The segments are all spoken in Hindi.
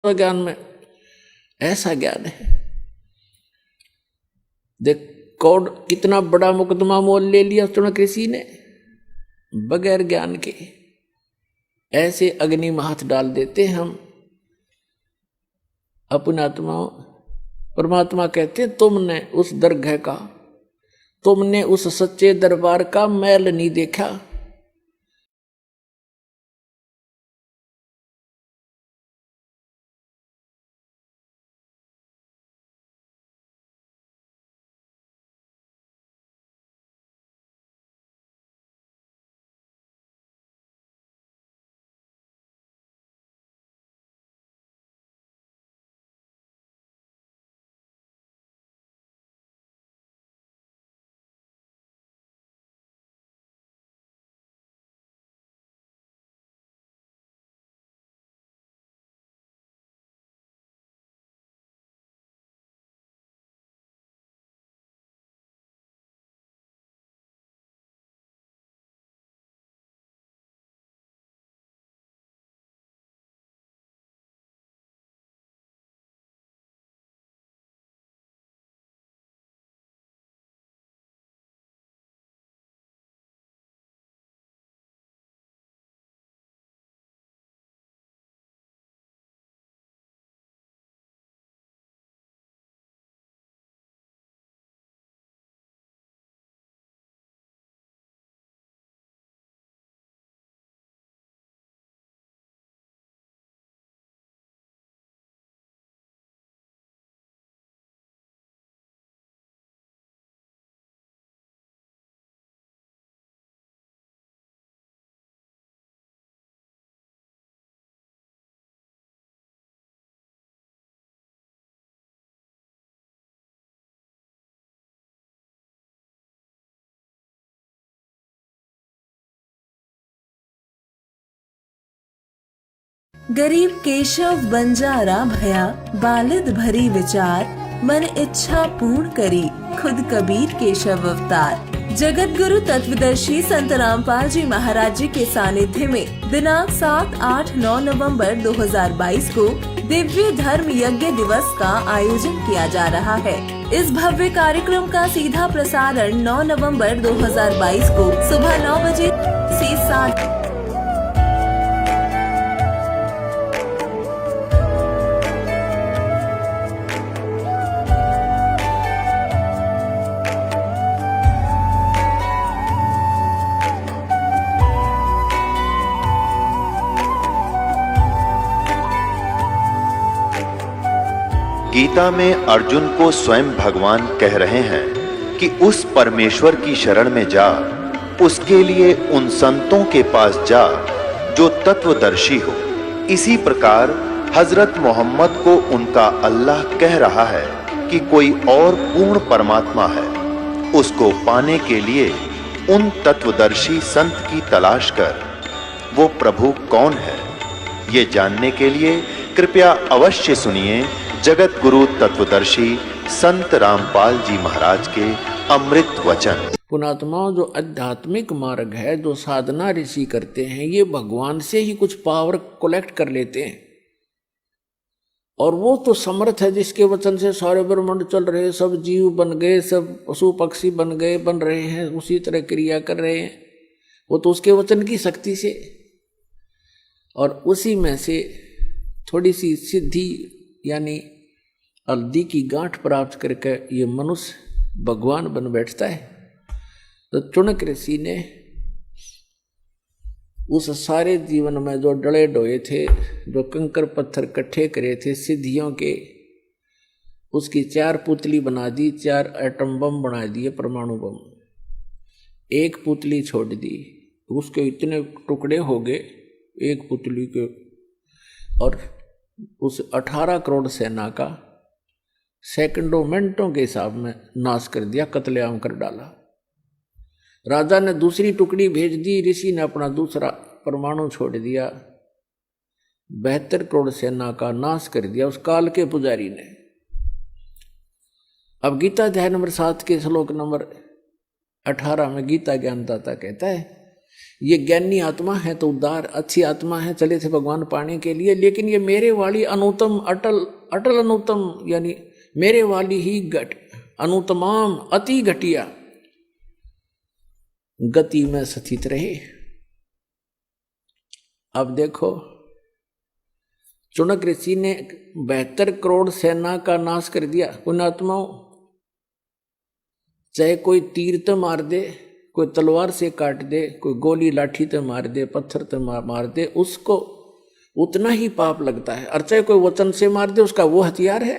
ज्ञान में ऐसा ज्ञान है। देख कौड़ कितना बड़ा मुकदमा मोल ले लिया चाणक्य ऋषि ने बगैर ज्ञान के। ऐसे अग्नि में हाथ डाल देते हम अपने आत्मा। परमात्मा कहते तुमने उस दरगाह का, तुमने उस सच्चे दरबार का मैल नहीं देखा। गरीब केशव बंजारा भया, बालिद भरी विचार, मन इच्छा पूर्ण करी, खुद कबीर केशव अवतार। जगत गुरु तत्वदर्शी संत रामपाल जी महाराज जी के सानिध्य में दिनांक 7, 8, 9 नवंबर 2022 को दिव्य धर्म यज्ञ दिवस का आयोजन किया जा रहा है। इस भव्य कार्यक्रम का सीधा प्रसारण 9 नवंबर 2022 को सुबह 9 बजे से 7 गीता में अर्जुन को स्वयं भगवान कह रहे हैं कि उस परमेश्वर की शरण में जा, उसके लिए उन संतों के पास जा जो तत्वदर्शी हो। इसी प्रकार हजरत मोहम्मद को उनका अल्लाह कह रहा है कि कोई और पूर्ण परमात्मा है। उसको पाने के लिए उन तत्वदर्शी संत की तलाश कर। वो प्रभु कौन है, ये जानने के लिए कृपया अवश्य सुनिए जगत गुरु तत्वदर्शी संत रामपाल जी महाराज के अमृत वचन। पुणात्माओं, जो आध्यात्मिक मार्ग है, जो साधना ऋषि करते हैं, ये भगवान से ही कुछ पावर कलेक्ट कर लेते हैं। और वो तो समर्थ है जिसके वचन से सारे ब्रह्मांड चल रहे, सब जीव बन गए, सब पशु पक्षी बन गए, बन रहे हैं, उसी तरह क्रिया कर रहे हैं। वो तो उसके वचन की शक्ति से, और उसी में से थोड़ी सी सिद्धि यानी हल्दी की गांठ प्राप्त करके ये मनुष्य भगवान बन बैठता है। तो चाणक्य ऋषि ने उस सारे जीवन में जो डले डोए थे, जो कंकर पत्थर इकट्ठे करे थे सिद्धियों के, उसकी 4 पुतली बना दी, 4 एटम बम बना दिए, परमाणु बम। एक पुतली छोड़ दी, उसके इतने टुकड़े हो गए एक पुतली के, और उस 18 करोड़ सेना का सेकंडों मिनटों के हिसाब में नाश कर दिया, कत्लेआम कर डाला। राजा ने दूसरी टुकड़ी भेज दी, ऋषि ने अपना दूसरा परमाणु छोड़ दिया, 72 करोड़ सेना का नाश कर दिया उस काल के पुजारी ने। अब गीता अध्याय नंबर 7 के श्लोक नंबर 18 में गीता ज्ञानदाता कहता है ये ज्ञानी आत्मा है तो उदार अच्छी आत्मा है, चले थे भगवान पाने के लिए, लेकिन ये मेरे वाली अनुतम अटल अटल अनुतम, यानी मेरे वाली ही अनुतमाम अति घटिया गति में स्थित रहे। अब देखो, चुनक ऋषि ने 72 करोड़ सेना का नाश कर दिया। पुण्यात्माओं, चाहे कोई तीर तो मार दे, कोई तलवार से काट दे, कोई गोली लाठी तो मार दे, पत्थर तो मार दे, उसको उतना ही पाप लगता है। और चाहे कोई वचन से मार दे, उसका वो हथियार है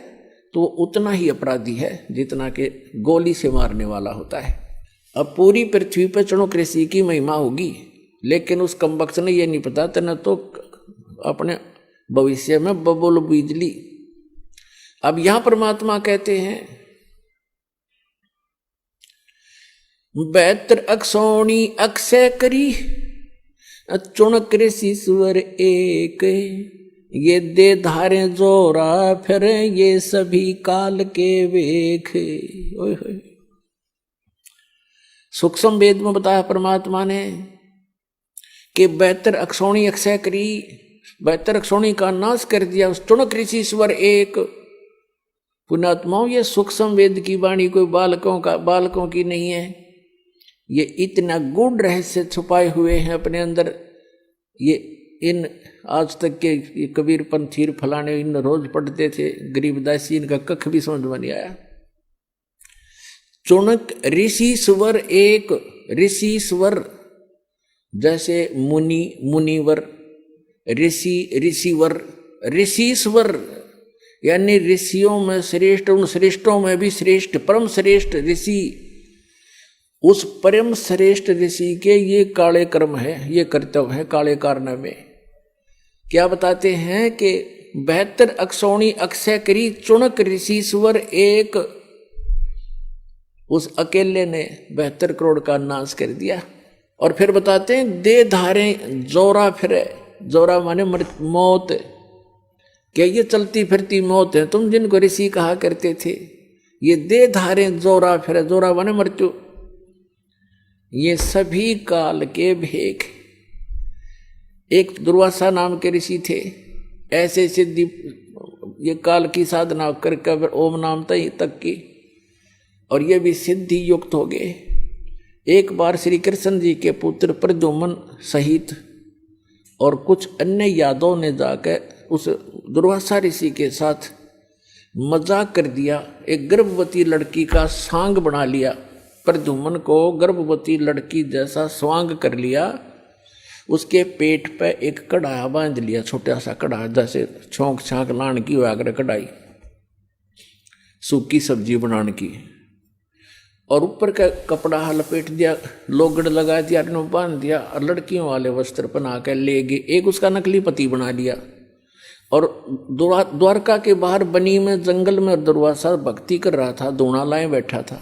तो उतना ही अपराधी है जितना कि गोली से मारने वाला होता है। अब पूरी पृथ्वी पर चुनक ऋषि की महिमा होगी, लेकिन उस कमबख्त ने ये नहीं पता था, न तो अपने भविष्य में बबुल बिजली। अब यहां परमात्मा कहते हैं 72 अक्षौणी अक्षय करी चुनक ऋषि स्वर एक, ये दे धारे जोरा फिर ये सभी काल के वेख। ओए होए, सूक्ष्म वेद में बताया परमात्मा ने कि 72 अक्षौणी अक्षय करी, 72 अक्षौणी का नाश कर दिया उस चुनक ऋषि स्वर एक। पुण्यात्माओं, ये सूक्ष्म वेद की वाणी कोई बालकों की नहीं है। ये इतना गूढ़ रहस्य छुपाए हुए हैं अपने अंदर। ये इन आज तक के ये कबीर पंथीर फलाने इन रोज पढ़ते थे, गरीबदासी इनका कख भी समझ में नहीं आया। चुनक ऋषि स्वर एक, ऋषि स्वर जैसे मुनि मुनिवर, ऋषि ऋषिवर, ऋषिश्वर यानी ऋषियों में श्रेष्ठ, उन श्रेष्ठों में भी श्रेष्ठ, परम श्रेष्ठ ऋषि। उस परम श्रेष्ठ ऋषि के ये काले कर्म है, ये कर्तव्य है काले कारनामे। क्या बताते हैं कि 72 अक्षौणी अक्षय करी चुनक ऋषि स्वर एक, उस अकेले ने 72 करोड़ का नाश कर दिया। और फिर बताते हैं दे धारे जोरा फिरे, जोरा माने मौत, क्या ये चलती फिरती मौत है तुम जिनको ऋषि कहा करते थे। ये दे धारे जोरा फिरे, जोरा माने मृत्यु, ये सभी काल के भेख। एक दुर्वासा नाम के ऋषि थे, ऐसे सिद्धि ये काल की साधना करके ओम नाम तक की, और ये भी सिद्धि युक्त हो गए। एक बार श्री कृष्ण जी के पुत्र प्रद्युम्न सहित और कुछ अन्य यादवों ने जाकर उस दुर्वासा ऋषि के साथ मजाक कर दिया, एक गर्भवती लड़की का सांग बना लिया, प्रद्युम्न को गर्भवती लड़की जैसा स्वांग कर लिया, उसके पेट पे एक कढ़ाया बांध लिया, छोटा सा कढ़ा जैसे छोंक छांक लान की आकर कढ़ाई सूखी सब्जी बनाने की, और ऊपर का कपड़ा लपेट दिया, लोगड़ लगा दिया, बांध दिया, और लड़कियों वाले वस्त्र पहना कर ले गए। एक उसका नकली पति बना लिया, और द्वारका के बाहर बनी में जंगल में दुर्वासा भक्ति कर रहा था, दोना लाए बैठा था।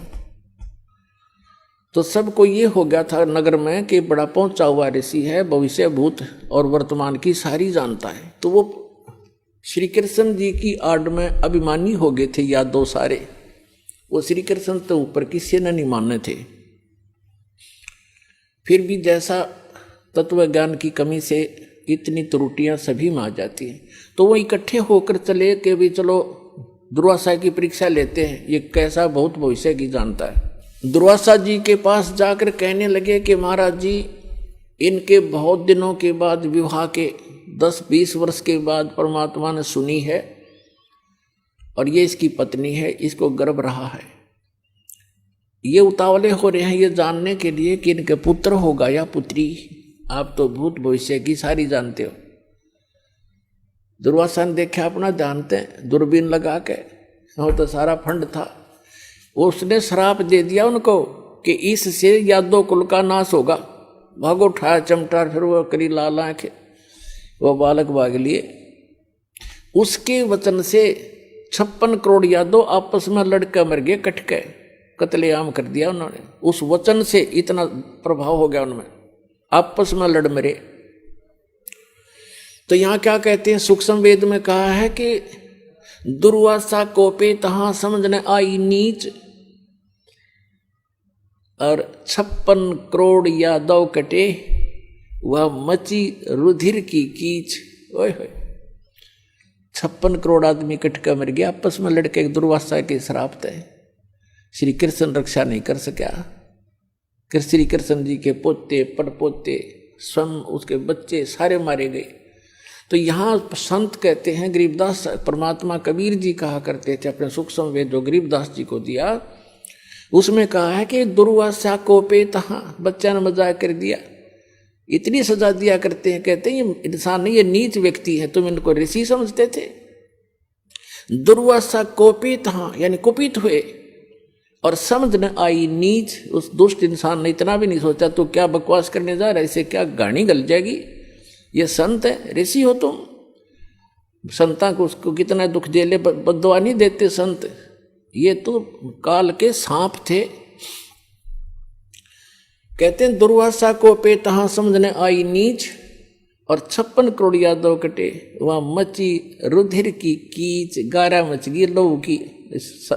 तो सबको ये हो गया था नगर में कि बड़ा पहुंचा हुआ ऋषि है, भविष्य भूत और वर्तमान की सारी जानता है। तो वो श्री कृष्ण जी की आड़ में अभिमानी हो गए थे यादव सारे, वो श्री कृष्ण तो ऊपर किसी ने नहीं मानने थे। फिर भी जैसा तत्व ज्ञान की कमी से इतनी त्रुटियां सभी में आ जाती हैं, तो वो इकट्ठे होकर चले कि भी चलो दुर्वासा की परीक्षा लेते हैं, ये कैसा बहुत भविष्य की जानता है। दुर्वासा जी के पास जाकर कहने लगे कि महाराज जी, इनके बहुत दिनों के बाद विवाह के 10-20 वर्ष के बाद परमात्मा ने सुनी है, और ये इसकी पत्नी है, इसको गर्भ रहा है। ये उतावले हो रहे हैं ये जानने के लिए कि इनके पुत्र होगा या पुत्री। आप तो भूत भविष्य की सारी जानते हो। दुर्वासा ने देखा अपना जानते हैं, दूरबीन लगा के, वो तो सारा फंड था। उसने श्राप दे दिया उनको कि इससे यादव कुल का नाश होगा। भागो उठाया चमटा, फिर वो करी लाल आंखें, वो बालक भाग लिए। उसके वचन से 56 करोड़ यादव आपस में लड़के मर गए, कट के कत्लेआम कर दिया उन्होंने। उस वचन से इतना प्रभाव हो गया उनमें, आपस में लड़ मरे। तो यहां क्या कहते हैं, सूक्ष्म वेद में कहा है कि दुर्वासा कोपे तहां समझने आई नीच, और 56 करोड़ यादव कटे वह मची रुधिर की कीच। ओए होए, 56 करोड़ आदमी कटका मर गया आपस में लड़के, दुर्वासा के श्राप थे। श्री कृष्ण रक्षा नहीं कर सका। श्री कृष्ण जी के पोते पड़पोते स्वयं उसके बच्चे सारे मारे गए। तो यहाँ संत कहते हैं, गरीबदास परमात्मा कबीर जी कहा करते थे अपने सुख संवेद जो गरीबदास जी को दिया, उसमें कहा है कि दुर्वासा को पे तहाँ, बच्चा ने मजाक कर दिया, इतनी सजा दिया करते हैं। कहते हैं ये इंसान नहीं, ये नीच व्यक्ति है, तुम इनको ऋषि समझते थे। दुर्वासा कोपित तहाँ यानी कुपित हुए और समझ न आई नीच। उस दुष्ट इंसान ने इतना भी नहीं सोचा तो क्या बकवास करने जा रहा है, इससे क्या गाड़ी गल जाएगी, ये संत है, ऋषि हो तुम। संता को उसको कितना दुख झेले, बद्दुआ नहीं देते संत, ये तो काल के सांप थे। कहते हैं दुर्वासा को पे तहाँ समझने आई नीच और 56 करोड़ यादव कटे, वहां मची रुधिर की कीच, गारा मच गई लहू की,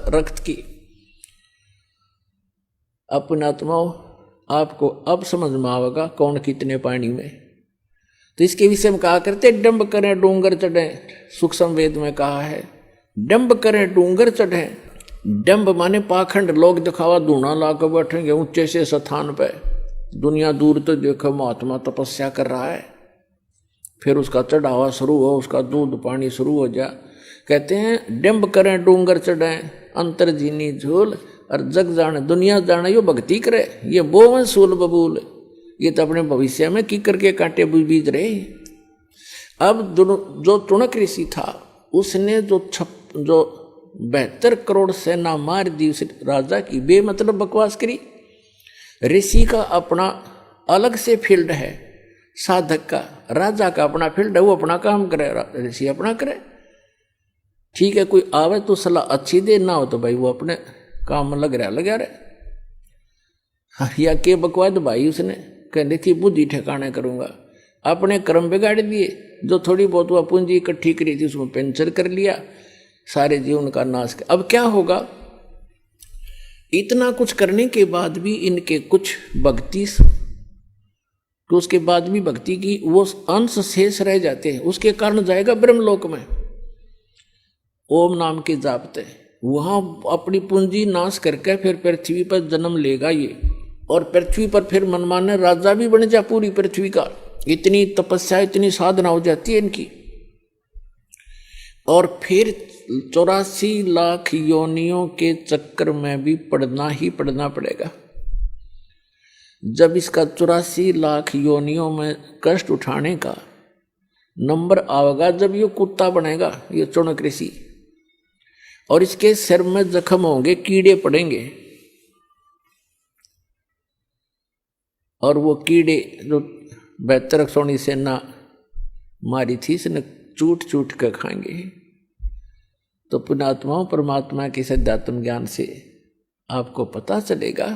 रक्त की। अपना आत्माओं आपको अब समझ में आवेगा कौन कितने पानी में। तो इसके विषय में कहा करते डंब करें डूंगर चढ़े, सुख संवेद में कहा है डंब करें डूंगर चढ़े। डंब माने पाखंड, लोग दिखावा धूना ला कर बैठेंगे ऊंचे से स्थान पे, दुनिया दूर तो देखो महात्मा तपस्या कर रहा है, फिर उसका चढ़ावा शुरू हो, उसका दूध पानी शुरू हो जा। कहते हैं डंब करें डूंगर चढ़े, अंतर जीनी झोल और जग जाने दुनिया जाने, यो भक्ति करे, ये बोवन सूल बबूल, ये तो अपने भविष्य में की करके कांटे बीज रहे। अब जो तुणक ऋषि था उसने जो 72 करोड़ सेना मार दी उस राजा की, बेमतलब बकवास करी। ऋषि का अपना अलग से फील्ड है, साधक का, राजा का अपना फील्ड है, वो अपना काम करे, ऋषि अपना करे। ठीक है, कोई आवे तो सलाह अच्छी दे, ना हो तो भाई वो अपने काम में लग रहा या के बकवाद भाई उसने कहने थी बुद्धि ठिकाने करूंगा, अपने कर्म बिगाड़ दिए। जो थोड़ी बहुत वह पूंजी इकट्ठी करी थी उसमें पेंचर कर लिया, सारे जीवन का नाश कर। अब क्या होगा, इतना कुछ करने के बाद भी इनके कुछ भक्ति, तो उसके बाद भी भक्ति की वो अंश शेष रह जाते हैं, उसके कारण जाएगा ब्रह्मलोक में ओम नाम के जापते, वहां अपनी पूंजी नाश करके फिर पृथ्वी पर जन्म लेगा ये, और पृथ्वी पर फिर मनमाने राजा भी बन जा पूरी पृथ्वी का। इतनी तपस्या इतनी साधना हो जाती है इनकी, और फिर 84 लाख योनियों के चक्कर में भी पढ़ना ही पढ़ना पड़ेगा। जब इसका 84 लाख योनियों में कष्ट उठाने का नंबर आवेगा, जब ये कुत्ता बनेगा ये चुणक ऋषि, और इसके सिर में जख्म होंगे, कीड़े पड़ेंगे, और वो कीड़े जो 72 सोनी सेना मारी थी इसने चूट चूट कर खाएंगे। तो पुण्यात्माओं परमात्मा के सद्यात्म ज्ञान से आपको पता चलेगा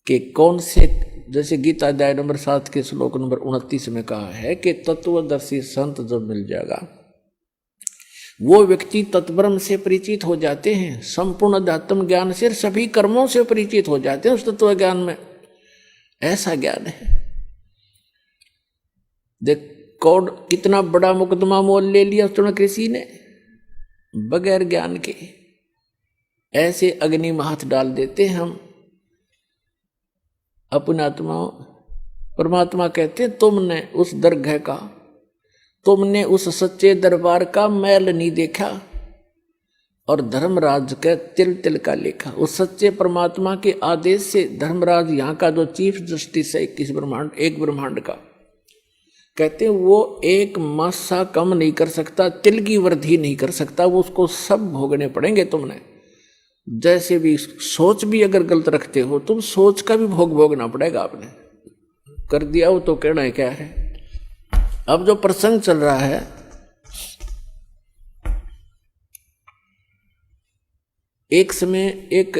कि कौन से, जैसे गीता अध्याय नंबर 7 के श्लोक नंबर 29 में कहा है कि तत्वदर्शी संत जब मिल जाएगा वो व्यक्ति तत्ब्रह्म से परिचित हो जाते हैं, संपूर्ण अध्यात्म ज्ञान से, सभी कर्मों से परिचित हो जाते हैं उस तत्व ज्ञान में। ऐसा ज्ञान है। देख कौन कितना बड़ा मुकदमा मोल ले लिया चुणक ऋषि ने बगैर ज्ञान के। ऐसे अग्नि में हाथ डाल देते हम अपने आत्मा। परमात्मा कहते तुमने उस दरगाह का, तुमने उस सच्चे दरबार का मैल नहीं देखा और धर्मराज के तिल तिल का लेखा। उस सच्चे परमात्मा के आदेश से धर्मराज यहाँ का जो चीफ जस्टिस है एक ब्रह्मांड का, कहते हैं वो एक मासा कम नहीं कर सकता, तिल की वृद्धि नहीं कर सकता, वो उसको सब भोगने पड़ेंगे तुमने। जैसे भी सोच भी अगर गलत रखते हो तुम, सोच का भी भोग भोगना पड़ेगा। आपने कर दिया हो तो कहना है क्या है। अब जो प्रसंग चल रहा है, एक समय एक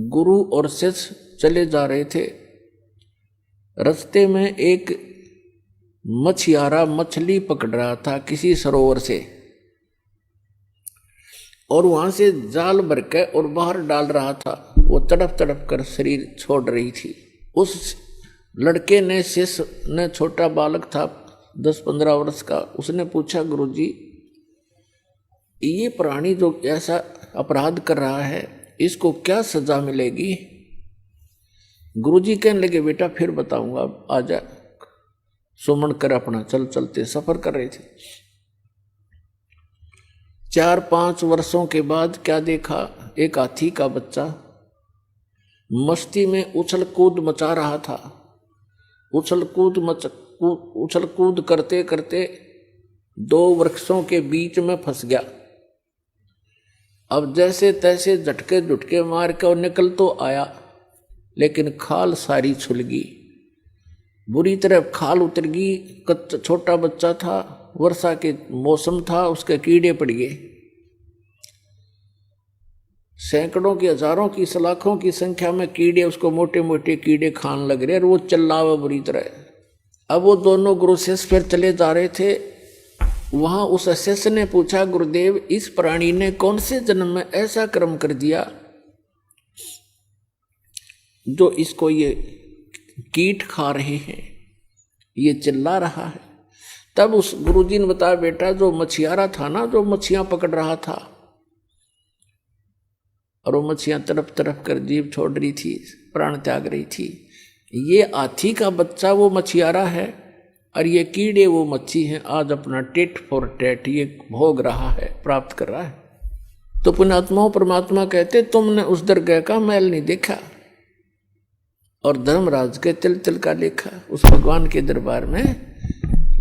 गुरु और शिष्य चले जा रहे थे। रास्ते में एक मछियारा मछली पकड़ रहा था किसी सरोवर से, और वहां से जाल भर के और बाहर डाल रहा था। वो तड़प तड़प कर शरीर छोड़ रही थी। उस लड़के ने, शिष्य ने, छोटा बालक था 10-15 वर्ष का, उसने पूछा गुरुजी ये प्राणी जो ऐसा अपराध कर रहा है इसको क्या सजा मिलेगी? गुरुजी कहने लगे बेटा फिर बताऊंगा, आजा। सुमन कर अपना चलते सफर कर रहे थे। 4-5 वर्षों के बाद क्या देखा, एक हाथी का बच्चा मस्ती में उछल कूद मचा रहा था। उछल कूद करते करते 2 वृक्षों के बीच में फंस गया। अब जैसे तैसे झटके झुटके मार के और निकल तो आया, लेकिन खाल सारी छुल गई, बुरी तरह खाल उतर गई। छोटा बच्चा था, वर्षा के मौसम था, उसके कीड़े पड़ गए। सैकड़ों की, हजारों की, लाखों की संख्या में कीड़े उसको मोटे मोटे कीड़े खान लग रहे और वो चिल्लावा बुरी तरह। अब वो दोनों गुरु शिष्य फिर चले जा रहे थे। वहां उस शिष्य ने पूछा गुरुदेव इस प्राणी ने कौन से जन्म में ऐसा कर्म कर दिया जो इसको ये कीट खा रहे हैं, ये चिल्ला रहा है? तब उस गुरुजी ने बताया बेटा जो मछियारा था ना, जो मछियां पकड़ रहा था और वो मछियां तरफ तरफ कर जीभ छोड़ रही थी, प्राण त्याग रही थी, ये हाथी का बच्चा वो मछियारा है और ये कीड़े वो मच्छी हैं। आज अपना टेट फॉर टेट ये भोग रहा है, प्राप्त कर रहा है। तो पुण्यात्माओं परमात्मा कहते तुमने उस दरगाह का मैल नहीं देखा और धर्मराज के तिल तिल का लेखा। उस भगवान के दरबार में,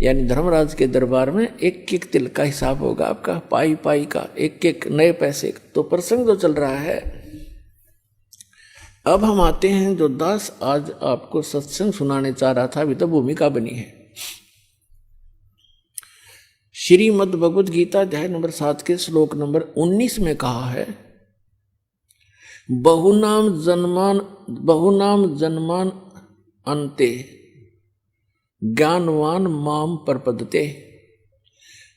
यानी धर्मराज के दरबार में एक एक तिल का हिसाब होगा आपका, पाई पाई का, एक एक नए पैसे का। तो प्रसंग जो चल रहा है, अब हम आते हैं जो दास आज आपको सत्संग सुनाने चाह रहा था, अभी तो भूमिका बनी है। श्रीमद् भगवद गीता अध्याय नंबर 7 के श्लोक नंबर 19 में कहा है बहुनाम जन्मान अन्ते ज्ञानवान माम परपदते।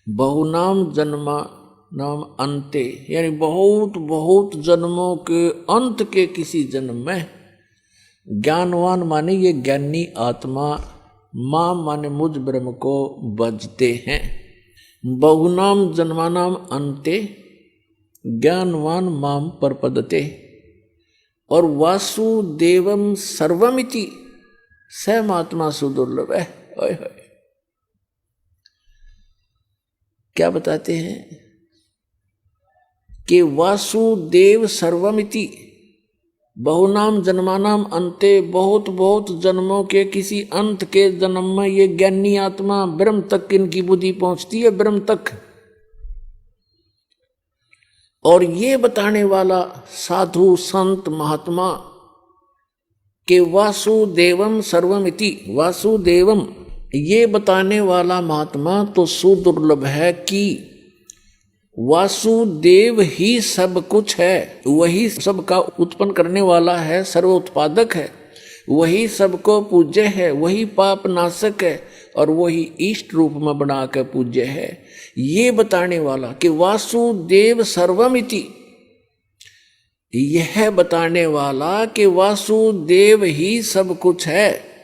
बहुनाम जन्मानाम अन्ते यानी बहुत बहुत जन्मों के अंत के किसी जन्म में, ज्ञानवान माने ये ज्ञानी आत्मा, माम माने मुझ ब्रह्म को भजते हैं। बहुनाम जन्मानाम अन्ते ज्ञानवान माम परपदते। और वासुदेवम सर्वमिति सहमात्मा सुदुर्लभ है। क्या बताते हैं कि वासुदेव सर्वमिति, बहुनाम जन्मानाम अन्ते, बहुत बहुत जन्मों के किसी अंत के जन्म में ये ज्ञानी आत्मा ब्रह्म तक इनकी बुद्धि पहुंचती है, ब्रह्म तक। और ये बताने वाला साधु संत महात्मा के वासुदेवम सर्वमिति, वासुदेवम ये बताने वाला महात्मा तो सुदुर्लभ है कि वासुदेव ही सब कुछ है, वही सबका उत्पन्न करने वाला है, सर्व उत्पादक है, वही सबको पूज्य है, वही पाप नाशक है और वही इष्ट रूप में बना कर पूज्य है। ये बताने वाला कि वासुदेव सर्वमिति, यह बताने वाला कि वासुदेव ही सब कुछ है।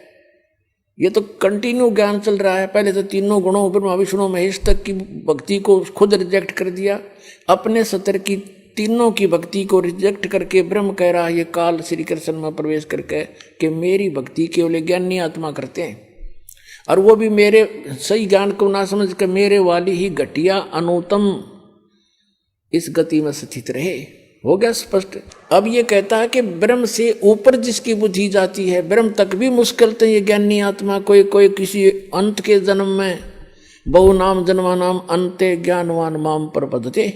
ये तो कंटिन्यू ज्ञान चल रहा है। पहले तो तीनों गुणों ब्रह्मा विष्णु महेश तक की भक्ति को खुद रिजेक्ट कर दिया, अपने सतर की तीनों की भक्ति को रिजेक्ट करके ब्रह्म कह रहा है ये काल श्री कृष्ण में प्रवेश करके कि मेरी भक्ति केवल ज्ञानी आत्मा करते हैं, और वो भी मेरे सही ज्ञान को ना समझ कर मेरे वाली ही घटिया अनुतम इस गति में स्थित रहे। हो गया स्पष्ट। अब ये कहता है कि ब्रह्म से ऊपर जिसकी बुद्धि जाती है, ब्रह्म तक भी मुश्किल तो ये ज्ञानी आत्मा कोई किसी अंत के जन्म में, बहुनाम जन्मानाम अन्ते ज्ञानवान माम परपदते,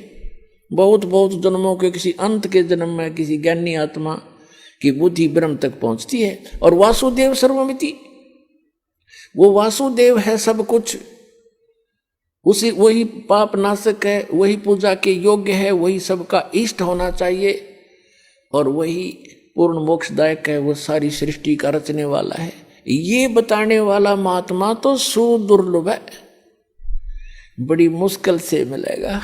बहुत बहुत जन्मों के किसी अंत के जन्म में किसी ज्ञानी आत्मा की बुद्धि ब्रह्म तक पहुंचती है। और वासुदेव सर्वमिति, वो वासुदेव है सब कुछ, उसी वही पाप नाशक है, वही पूजा के योग्य है, वही सबका इष्ट होना चाहिए और वही पूर्ण मोक्षदायक है, वो सारी सृष्टि का रचने वाला है। ये बताने वाला महात्मा तो सुदुर्लभ है, बड़ी मुश्किल से मिलेगा।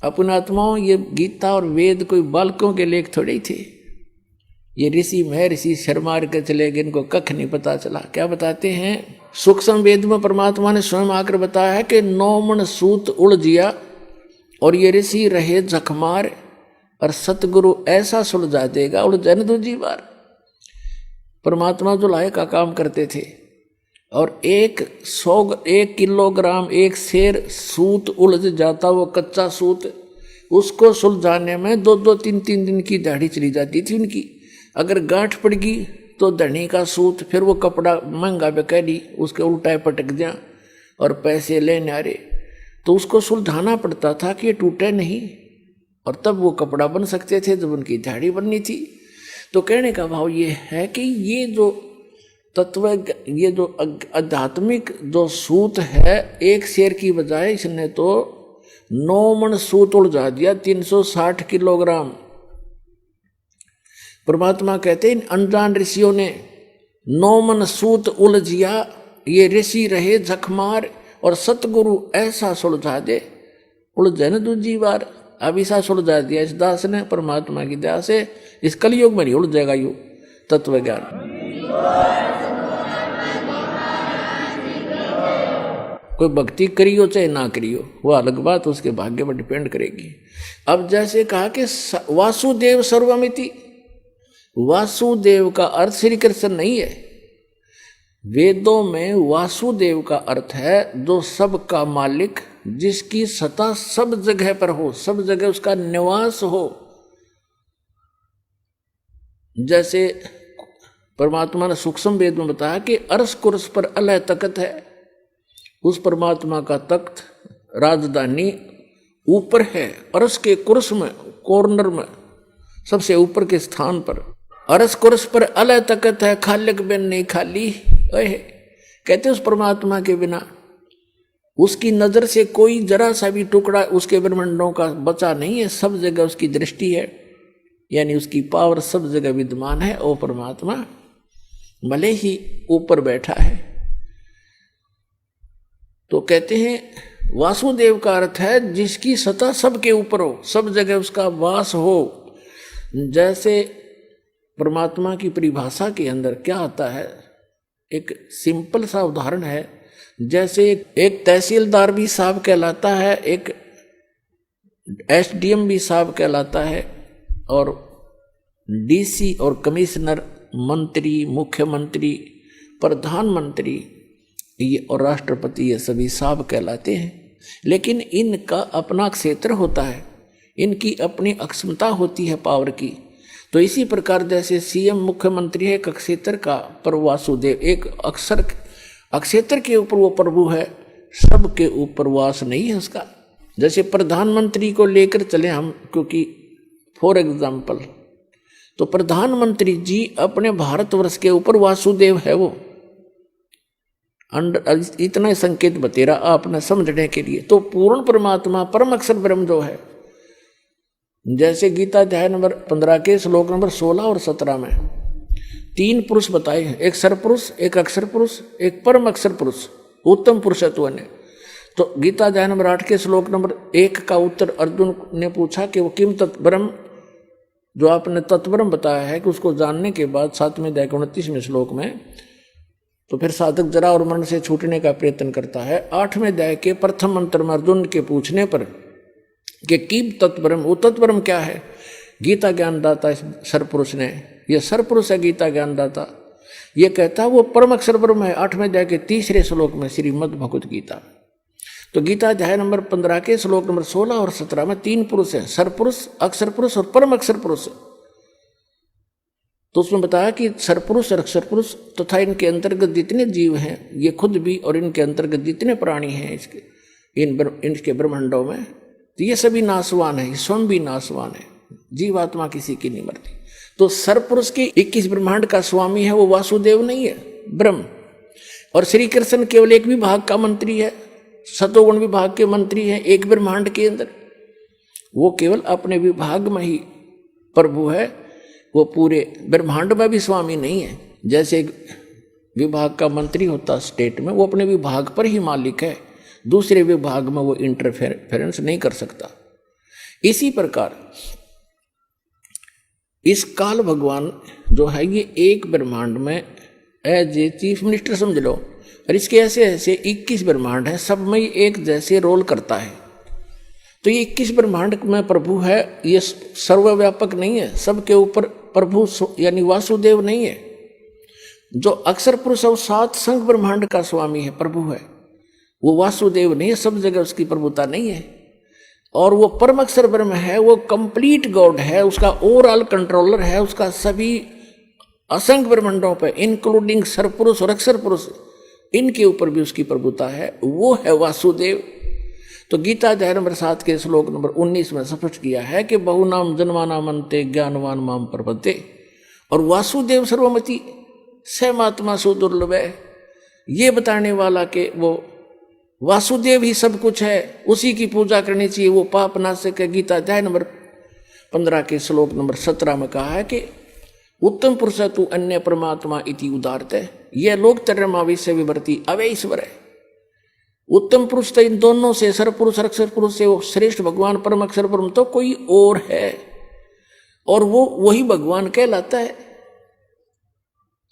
अपने आत्माओं, ये गीता और वेद कोई बालकों के लेख थोड़े ही थे, ये ऋषि महर्षि शर्मार के चले गए, इनको कख नहीं पता चला। क्या बताते हैं? सूक्ष्म वेद में परमात्मा ने स्वयं आकर बताया है कि 9 मन सूत उलझिया और ये ऋषि रहे जखमार और सतगुरु ऐसा सुलझा देगा उलझन दूजी बार। परमात्मा जुलाहे का काम करते थे और 1 किलोग्राम एक शेर सूत उलझ जाता, वो कच्चा सूत, उसको सुलझाने में 2-2, 3-3 दिन की दाढ़ी चली जाती थी उनकी। अगर गांठ पड़ गई तो धनी का सूत, फिर वो कपड़ा महंगा बेकारी, उसके उल्टा पटक जा और पैसे लेने आ रहे, तो उसको सुलझाना पड़ता था कि ये टूटे नहीं, और तब वो कपड़ा बन सकते थे जब उनकी दाढ़ी बननी थी। तो कहने का भाव ये है कि ये जो तत्व, ये जो आध्यात्मिक जो सूत है, एक शेर की बजाय इसने तो 9 मन सूत उलझा दिया, 360 किलोग्राम। परमात्मा कहते हैं अनजान ऋषियों ने 9 मन सूत उलझिया, ये ऋषि रहे जखमार और सतगुरु ऐसा सुलझा दे उलझे न दूजी बार। अब ऐसा सुलझा दिया इस दास ने परमात्मा की दया से। इस कलयुग में नहीं उलझेगा यू तत्व ज्ञान। कोई भक्ति करियो चाहे ना करियो, वो अलग बात, उसके भाग्य पर डिपेंड करेगी। अब जैसे कहा कि वासुदेव सर्वमिति, वासुदेव का अर्थ श्री कृष्ण नहीं है। वेदों में वासुदेव का अर्थ है जो सब का मालिक, जिसकी सत्ता सब जगह पर हो, सब जगह उसका निवास हो। जैसे परमात्मा ने सूक्ष्म वेद में बताया कि अर्श कुर्स पर अलह तख्त है, उस परमात्मा का तख्त राजधानी ऊपर है, अर्श के कुर्स में, कॉर्नर में, सबसे ऊपर के स्थान पर। अर्श कुर्स पर अलह तख्त है, खालिक बिन नहीं खाली। कहते उस परमात्मा के बिना उसकी नजर से कोई जरा सा भी टुकड़ा उसके ब्रह्मांडों का बचा नहीं है, सब जगह उसकी दृष्टि है, यानी उसकी पावर सब जगह विद्यमान है। और परमात्मा भले ही ऊपर बैठा है। तो कहते हैं वासुदेव का अर्थ है जिसकी सत्ता सबके ऊपर हो, सब जगह उसका वास हो। जैसे परमात्मा की परिभाषा के अंदर क्या आता है, एक सिंपल सा उदाहरण है। जैसे एक तहसीलदार भी साहब कहलाता है, एक एसडीएम भी साहब कहलाता है, और डीसी और कमिश्नर, मंत्री, मुख्यमंत्री, प्रधानमंत्री ये और राष्ट्रपति, ये सभी साहब कहलाते हैं। लेकिन इनका अपना क्षेत्र होता है, इनकी अपनी अक्षमता होती है पावर की। तो इसी प्रकार जैसे सीएम मुख्यमंत्री है एक क्षेत्र का, पर वासुदेव एक अक्षेत्र के ऊपर वो प्रभु है, सबके ऊपर वास नहीं है उसका। जैसे प्रधानमंत्री को लेकर चले हम, क्योंकि फॉर एग्जाम्पल, तो प्रधानमंत्री जी अपने भारतवर्ष के ऊपर वासुदेव है वो। इतना संकेत बतेरा आपने समझने के लिए। तो पूर्ण परमात्मा परम अक्षर ब्रह्म जो है, जैसे गीता अध्याय नंबर 15 के श्लोक नंबर 16 और 17 में 3 पुरुष बताए हैं, एक सरपुरुष, एक अक्षर पुरुष, एक परम अक्षर पुरुष, उत्तम पुरुषत्व ने। तो गीता अध्याय नंबर 8 के श्लोक नंबर 1 का उत्तर अर्जुन ने पूछा कि वो किम तत्ब्रह्म, जो आपने तत्ब्रह्म बताया है कि उसको जानने के बाद 7वें अध्याय के 29वें श्लोक में, तो फिर साधक जरा और मरण से छूटने का प्रयत्न करता है। 8वें अध्याय के प्रथम मंत्र में अर्जुन के पूछने पर कि किम तत्ब्रह्म, वो तत्ब्रह्म क्या है, गीता ज्ञानदाता सरपुरुष ने, यह सरपुरुष है गीता ज्ञानदाता, ये कहता है वो परम अक्षर ब्रह्म है। 8वें अध्याय के 3रे श्लोक में श्रीमद् भगवत गीता। तो गीता अध्याय नंबर 15 के श्लोक नंबर 16 और 17 में 3 पुरुष हैं, सरपुरुष, अक्षर पुरुष और परम अक्षर पुरुष। तो उसमें बताया कि सरपुरुष और अक्षर पुरुष तथा इनके अंतर्गत जितने जीव हैं, ये खुद भी, और इनके अंतर्गत जितने प्राणी हैं इनके ब्रह्मांडों में, तो ये सभी नाशवान है, स्वयं भी नाशवान है, जीवात्मा किसी की नहीं मरती। तो सरपुरुष के 21 ब्रह्मांड का स्वामी है वो वासुदेव नहीं है, ब्रह्म। और श्री कृष्ण केवल एक विभाग का मंत्री है, सतोगुण विभाग के मंत्री हैं एक ब्रह्मांड के अंदर। वो केवल अपने विभाग में ही प्रभु है, वो पूरे ब्रह्मांड में भी स्वामी नहीं है। जैसे एक विभाग का मंत्री होता स्टेट में, वो अपने विभाग पर ही मालिक है, दूसरे विभाग में वो इंटरफेरेंस नहीं कर सकता। इसी प्रकार इस काल भगवान जो है ये एक ब्रह्मांड में एज ए चीफ मिनिस्टर समझ लो, और इसके ऐसे ऐसे 21 ब्रह्मांड है, सब में एक जैसे रोल करता है। तो ये 21 ब्रह्मांड में प्रभु है, ये सर्वव्यापक नहीं है, सबके ऊपर प्रभु यानी वासुदेव नहीं है। जो अक्षर पुरुष और 7 संघ ब्रह्मांड का स्वामी है, प्रभु है, वो वासुदेव नहीं है, सब जगह उसकी प्रभुता नहीं है। और वो परम अक्षर ब्रह्म है, वो कंप्लीट गॉड है, उसका ओवरऑल कंट्रोलर है, उसका सभी असंख्य ब्रह्मांडों पे इंक्लूडिंग सरपुरुष और अक्षर पुरुष, इनके ऊपर भी उसकी प्रभुता है, वो है वासुदेव। तो गीता अध्याय नंबर 7 के श्लोक नंबर 19 में स्पष्ट किया है कि बहुनाम जन्मानाम अन्ते ज्ञानवान माम प्रपद्ये, और वासुदेव सर्वमति सहमात्मा सुदुर्लभ है, ये बताने वाला के वो वासुदेव ही सब कुछ है, उसी की पूजा करनी चाहिए, वो पाप नाशक है। गीता अध्याय नंबर 15 के श्लोक नंबर 17 में कहा है कि उत्तम पुरुष तू अन्य परमात्मा इति उदारते, यह लोक तरमावि से विवर्ती अवे ईश्वर है। उत्तम पुरुष तो इन दोनों से, सरपुरुष और अक्षर पुरुष से वो श्रेष्ठ भगवान परम अक्षर परम तो कोई और है, और वो वही भगवान कहलाता है।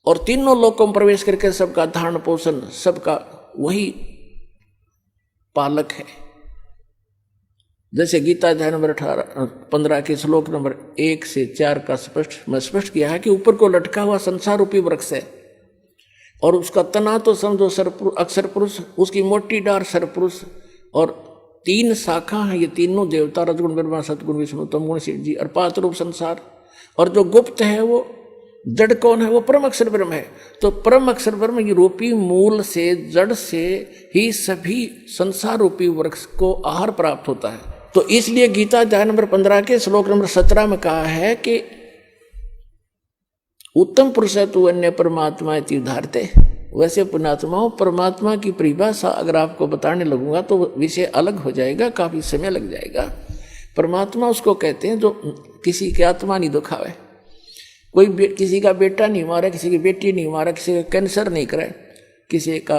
और तीनों लोकों में प्रवेश करके सबका धारण पोषण, सबका वही पालक है। जैसे गीता अध्याय नंबर 15 के श्लोक नंबर 1 से 4 का स्पष्ट किया है कि ऊपर को लटका हुआ संसार रूपी वृक्ष है, और उसका तना तो समझो अक्षर पुरुष, उसकी मोटी डार सरपुरुष, और 3 शाखा है, ये तीनों देवता रजगुण ब्रह्मा सतगुण विष्णु तमगुण शिव जी, और 5 रूप संसार। और जो गुप्त है वो जड़ कौन है, वो परम अक्षर ब्रह्म है। तो परम अक्षर ब्रह्म रूपी मूल से, जड़ से ही सभी संसार रूपी वृक्ष को आहार प्राप्त होता है। तो इसलिए गीता अध्याय नंबर 15 के श्लोक नंबर 17 में कहा है कि उत्तम पुरुष तू अन्य परमात्मा इति उदारते। वैसे पुण्यात्माओं, परमात्मा की परिभाषा अगर आपको बताने लगूंगा तो विषय अलग हो जाएगा, काफी समय लग जाएगा। परमात्मा उसको कहते हैं जो किसी की आत्मा नहीं दुखावे, कोई किसी का बेटा नहीं मारा, किसी की बेटी नहीं मारा, किसी का कैंसर नहीं करे, किसी का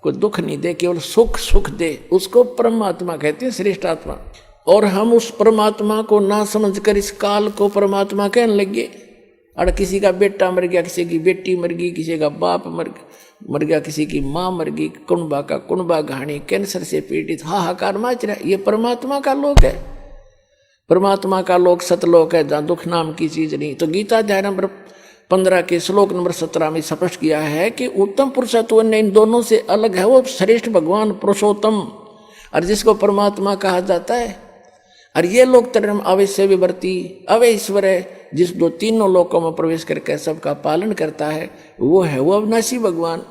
कोई दुख नहीं दे, केवल सुख दे, उसको परमात्मा कहते हैं, श्रेष्ठ आत्मा। और हम उस परमात्मा को ना समझकर इस काल को परमात्मा कहने लगे। और किसी का बेटा मर गया, किसी की बेटी मर गई, किसी का बाप मर गया, किसी की माँ मर गई, कुणबा का कुणबा घाणी, कैंसर से पीड़ित हाहाकार मच रहा है। ये परमात्मा का लोक है, परमात्मा का लोक सतलोक है, जहाँ दुख नाम की चीज नहीं। तो गीता अध्याय नंबर 15 के श्लोक नंबर 17 में स्पष्ट किया है कि उत्तम पुरुष तो इन दोनों से अलग है, वो श्रेष्ठ भगवान पुरुषोत्तम, और जिसको परमात्मा कहा जाता है। और ये लोक तरम अवश्य विवर्ती अवय ईश्वर है, जिस दो तीनों लोकों में प्रवेश करके सबका पालन करता है, वो है वो अविनाशी भगवान।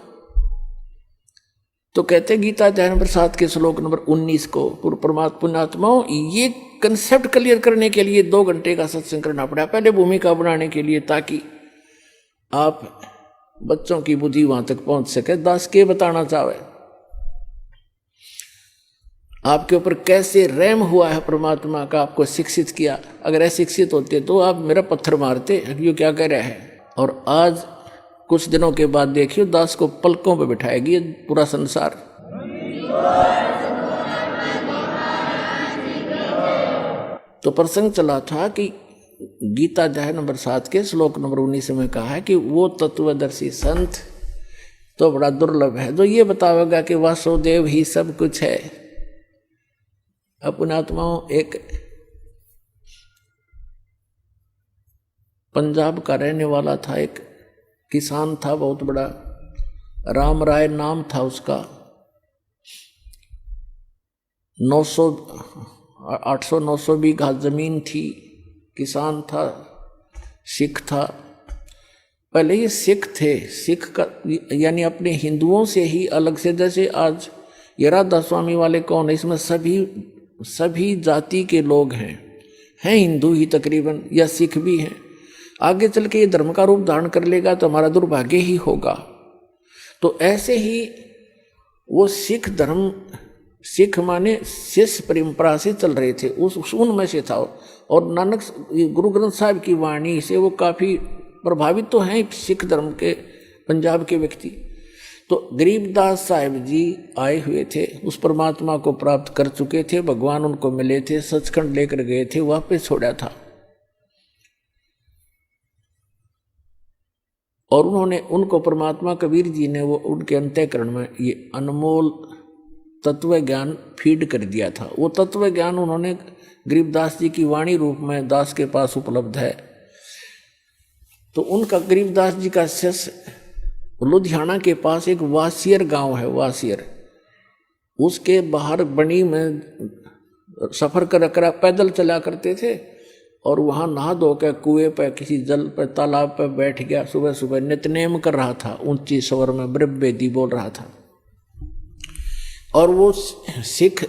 तो कहते गीता अध्याय नंबर 7 के श्लोक नंबर 19 को परमात्मा पुण्यात्माओं, ये कंसेप्ट क्लियर करने के लिए 2 घंटे का सत्संग करना पड़ा, पहले भूमिका बनाने के लिए, ताकि आप बच्चों की बुद्धि वहां तक पहुंच सके। दास के बताना चाहे आपके ऊपर कैसे रहम हुआ है परमात्मा का, आपको शिक्षित किया। अगर अशिक्षित होते तो आप मेरा पत्थर मारते, ये क्या कह रहा है। और आज कुछ दिनों के बाद देखियो दास को पलकों पे बिठाएगी पूरा संसार। तो प्रसंग चला था कि गीता अध्याय नंबर 7 के श्लोक नंबर 19 में कहा है कि वो तत्वदर्शी संत तो बड़ा दुर्लभ है जो ये बतावेगा कि वासुदेव ही सब कुछ है। अपने आत्माओं, एक पंजाब का रहने वाला था, एक किसान था बहुत बड़ा, राम राय नाम था उसका। 800-900 बीघा जमीन थी, किसान था, सिख था। पहले ये सिख थे, सिख का यानी अपने हिंदुओं से ही अलग से, जैसे आज ये राधा स्वामी वाले कौन है, इसमें सभी जाति के लोग हैं हिंदू ही तकरीबन, या सिख भी हैं। आगे चल के ये धर्म का रूप धारण कर लेगा तो हमारा दुर्भाग्य ही होगा। तो ऐसे ही वो सिख धर्म, सिख माने शिष्य परंपरा से चल रहे थे, उनमें से था। और नानक गुरु ग्रंथ साहिब की वाणी से वो काफ़ी प्रभावित तो हैं सिख धर्म के, पंजाब के व्यक्ति। तो गरीबदास साहिब जी आए हुए थे, उस परमात्मा को प्राप्त कर चुके थे, भगवान उनको मिले थे, सचखंड लेकर गए थे, वापस छोड़ा था। और उन्होंने उनको परमात्मा कबीर जी ने वो उनके अंतःकरण में ये अनमोल तत्व ज्ञान फीड कर दिया था। वो तत्व ज्ञान उन्होंने गरीबदास जी की वाणी रूप में दास के पास उपलब्ध है। तो उनका गरीबदास जी का शिष्य लुधियाना के पास एक वासियर गांव है, वासियर, उसके बाहर बनी में सफर कर पैदल चला करते थे और वहां नहा धो के कुएं पर किसी जल पर तालाब पर बैठ गया। सुबह सुबह नित्यनेम कर रहा था, ऊंची स्वर में ब्रह्मवेदी बोल रहा था। और वो सिख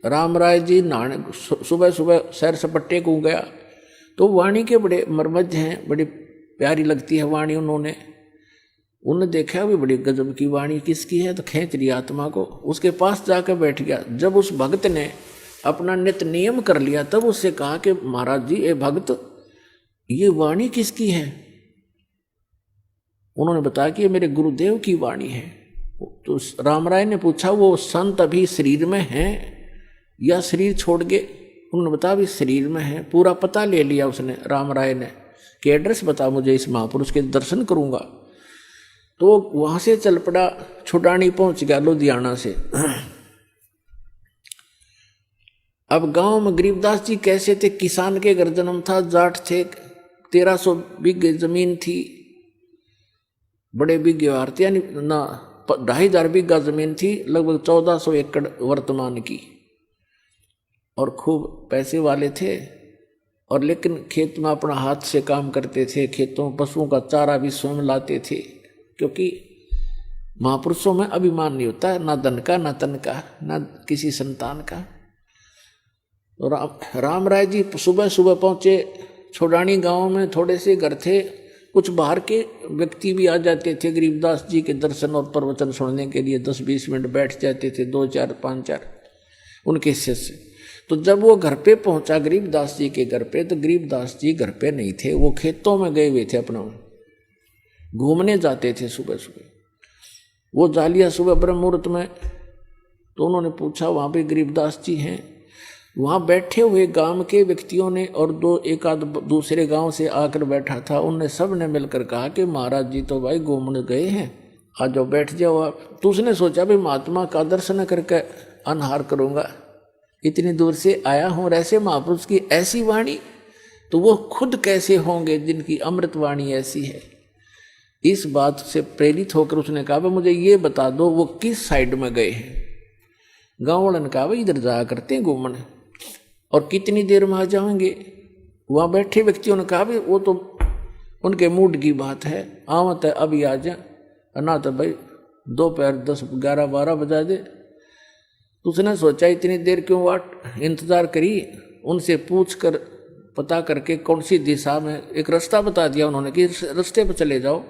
राम राय जी नहाने सुबह सुबह सैर सपट्टे को गया तो वाणी के बड़े मर्मज्ञ हैं, बड़ी प्यारी लगती है वाणी। उन्होंने देखा भी बड़ी गजब की वाणी किसकी है, तो खींच लिया आत्मा को, उसके पास जाकर बैठ गया। जब उस भक्त ने अपना नित्य नियम कर लिया तब उससे कहा कि महाराज जी, ए भक्त, ये वाणी किसकी है? उन्होंने बताया कि ये मेरे गुरुदेव की वाणी है। तो राम राय ने पूछा, वो संत अभी शरीर में हैं या शरीर छोड़ के? उन्होंने बताया अभी शरीर में है। पूरा पता ले लिया उसने, राम राय ने, कि एड्रेस बता मुझे, इस महापुरुष के दर्शन करूंगा। तो वहां से चल पड़ा, छुटानी पहुंच गया लुधियाना से। अब गांव में गरीबदास जी कैसे थे? किसान के घर जन्म था, जाट थे, 1300 बीघे जमीन थी, बड़े बीघे थे, यानी ना 2500 बीघा जमीन थी, लगभग 1400 एकड़ वर्तमान की, और खूब पैसे वाले थे। और लेकिन खेत में अपना हाथ से काम करते थे, खेतों पशुओं का चारा भी स्वयं लाते थे, क्योंकि महापुरुषों में अभिमान नहीं होता, ना धन का, ना तन का, ना किसी संतान का। तो राम राय जी सुबह सुबह पहुंचे छोड़ानी गांव में। थोड़े से घर थे, कुछ बाहर के व्यक्ति भी आ जाते थे गरीबदास जी के दर्शन और प्रवचन सुनने के लिए, 10-20 मिनट बैठ जाते थे, 2-4, 5-4 उनके शिष्य। तो जब वो घर पे पहुंचा गरीबदास जी के घर पे, तो गरीबदास जी घर पे नहीं थे, वो खेतों में गए हुए थे, अपना घूमने जाते थे सुबह सुबह। वो जा लिया सुबह ब्रह्म मुहूर्त में। तो उन्होंने पूछा, वहाँ पे गरीबदास जी हैं? वहाँ बैठे हुए गांव के व्यक्तियों ने और एक आध दूसरे गांव से आकर बैठा था, उनने सब ने मिलकर कहा कि महाराज जी तो भाई घूमने गए हैं, आ जाओ बैठ जाओ आप। तो उसने सोचा भाई महात्मा का दर्शन करके अनहार करूँगा, इतनी दूर से आया हूँ, और ऐसे महापुरुष की ऐसी वाणी, तो वो खुद कैसे होंगे जिनकी अमृत वाणी ऐसी है। इस बात से प्रेरित होकर उसने कहा, मुझे ये बता दो वो किस साइड में गए हैं। गाँव वालों ने कहा, भाई इधर जाया करते हैं घूमने, और कितनी देर में आ जाएंगे? वहाँ बैठे व्यक्तियों ने कहा, भाई वो तो उनके मूड की बात है, आवत है अभी आ जा, ना तो भाई दोपहर 10, 11, 12 बजा दे। तो उसने सोचा इतनी देर क्यों वाट इंतजार करी, उनसे पूछ कर पता करके कौन सी दिशा में, एक रास्ता बता दिया उन्होंने कि रास्ते पर चले जाओ,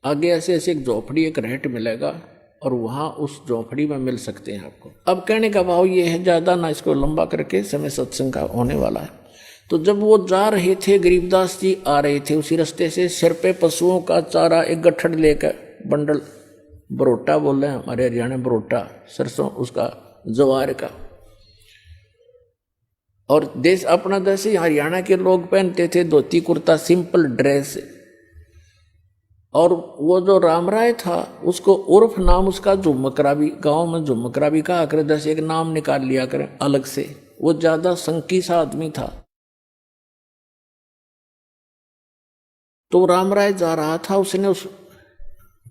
आगे ऐसे ऐसे एक झोपड़ी, एक रहट मिलेगा, और वहाँ उस झोपड़ी में मिल सकते हैं आपको। अब कहने का भाव ये है, ज़्यादा ना इसको लंबा करके, समय सत्संग का होने वाला है। तो जब वो जा रहे थे, गरीबदास जी आ रहे थे उसी रास्ते से, सिर पे पशुओं का चारा एक गट्ठड़ लेकर, बंडल, बरोटा बोल रहे हैं हमारे हरियाणा, बरोटा सरसों उसका, जवार का। और देश अपना जैसे हरियाणा के लोग पहनते थे धोती कुर्ता, सिंपल ड्रेस। और वो जो राम राय था, उसको उर्फ नाम उसका झुमकरा भी, गांव में झुमकरा भी कहा करे, जैसे एक नाम निकाल लिया करें अलग से। वो ज्यादा संकी सा आदमी था। तो राम राय जा रहा था, उसने उस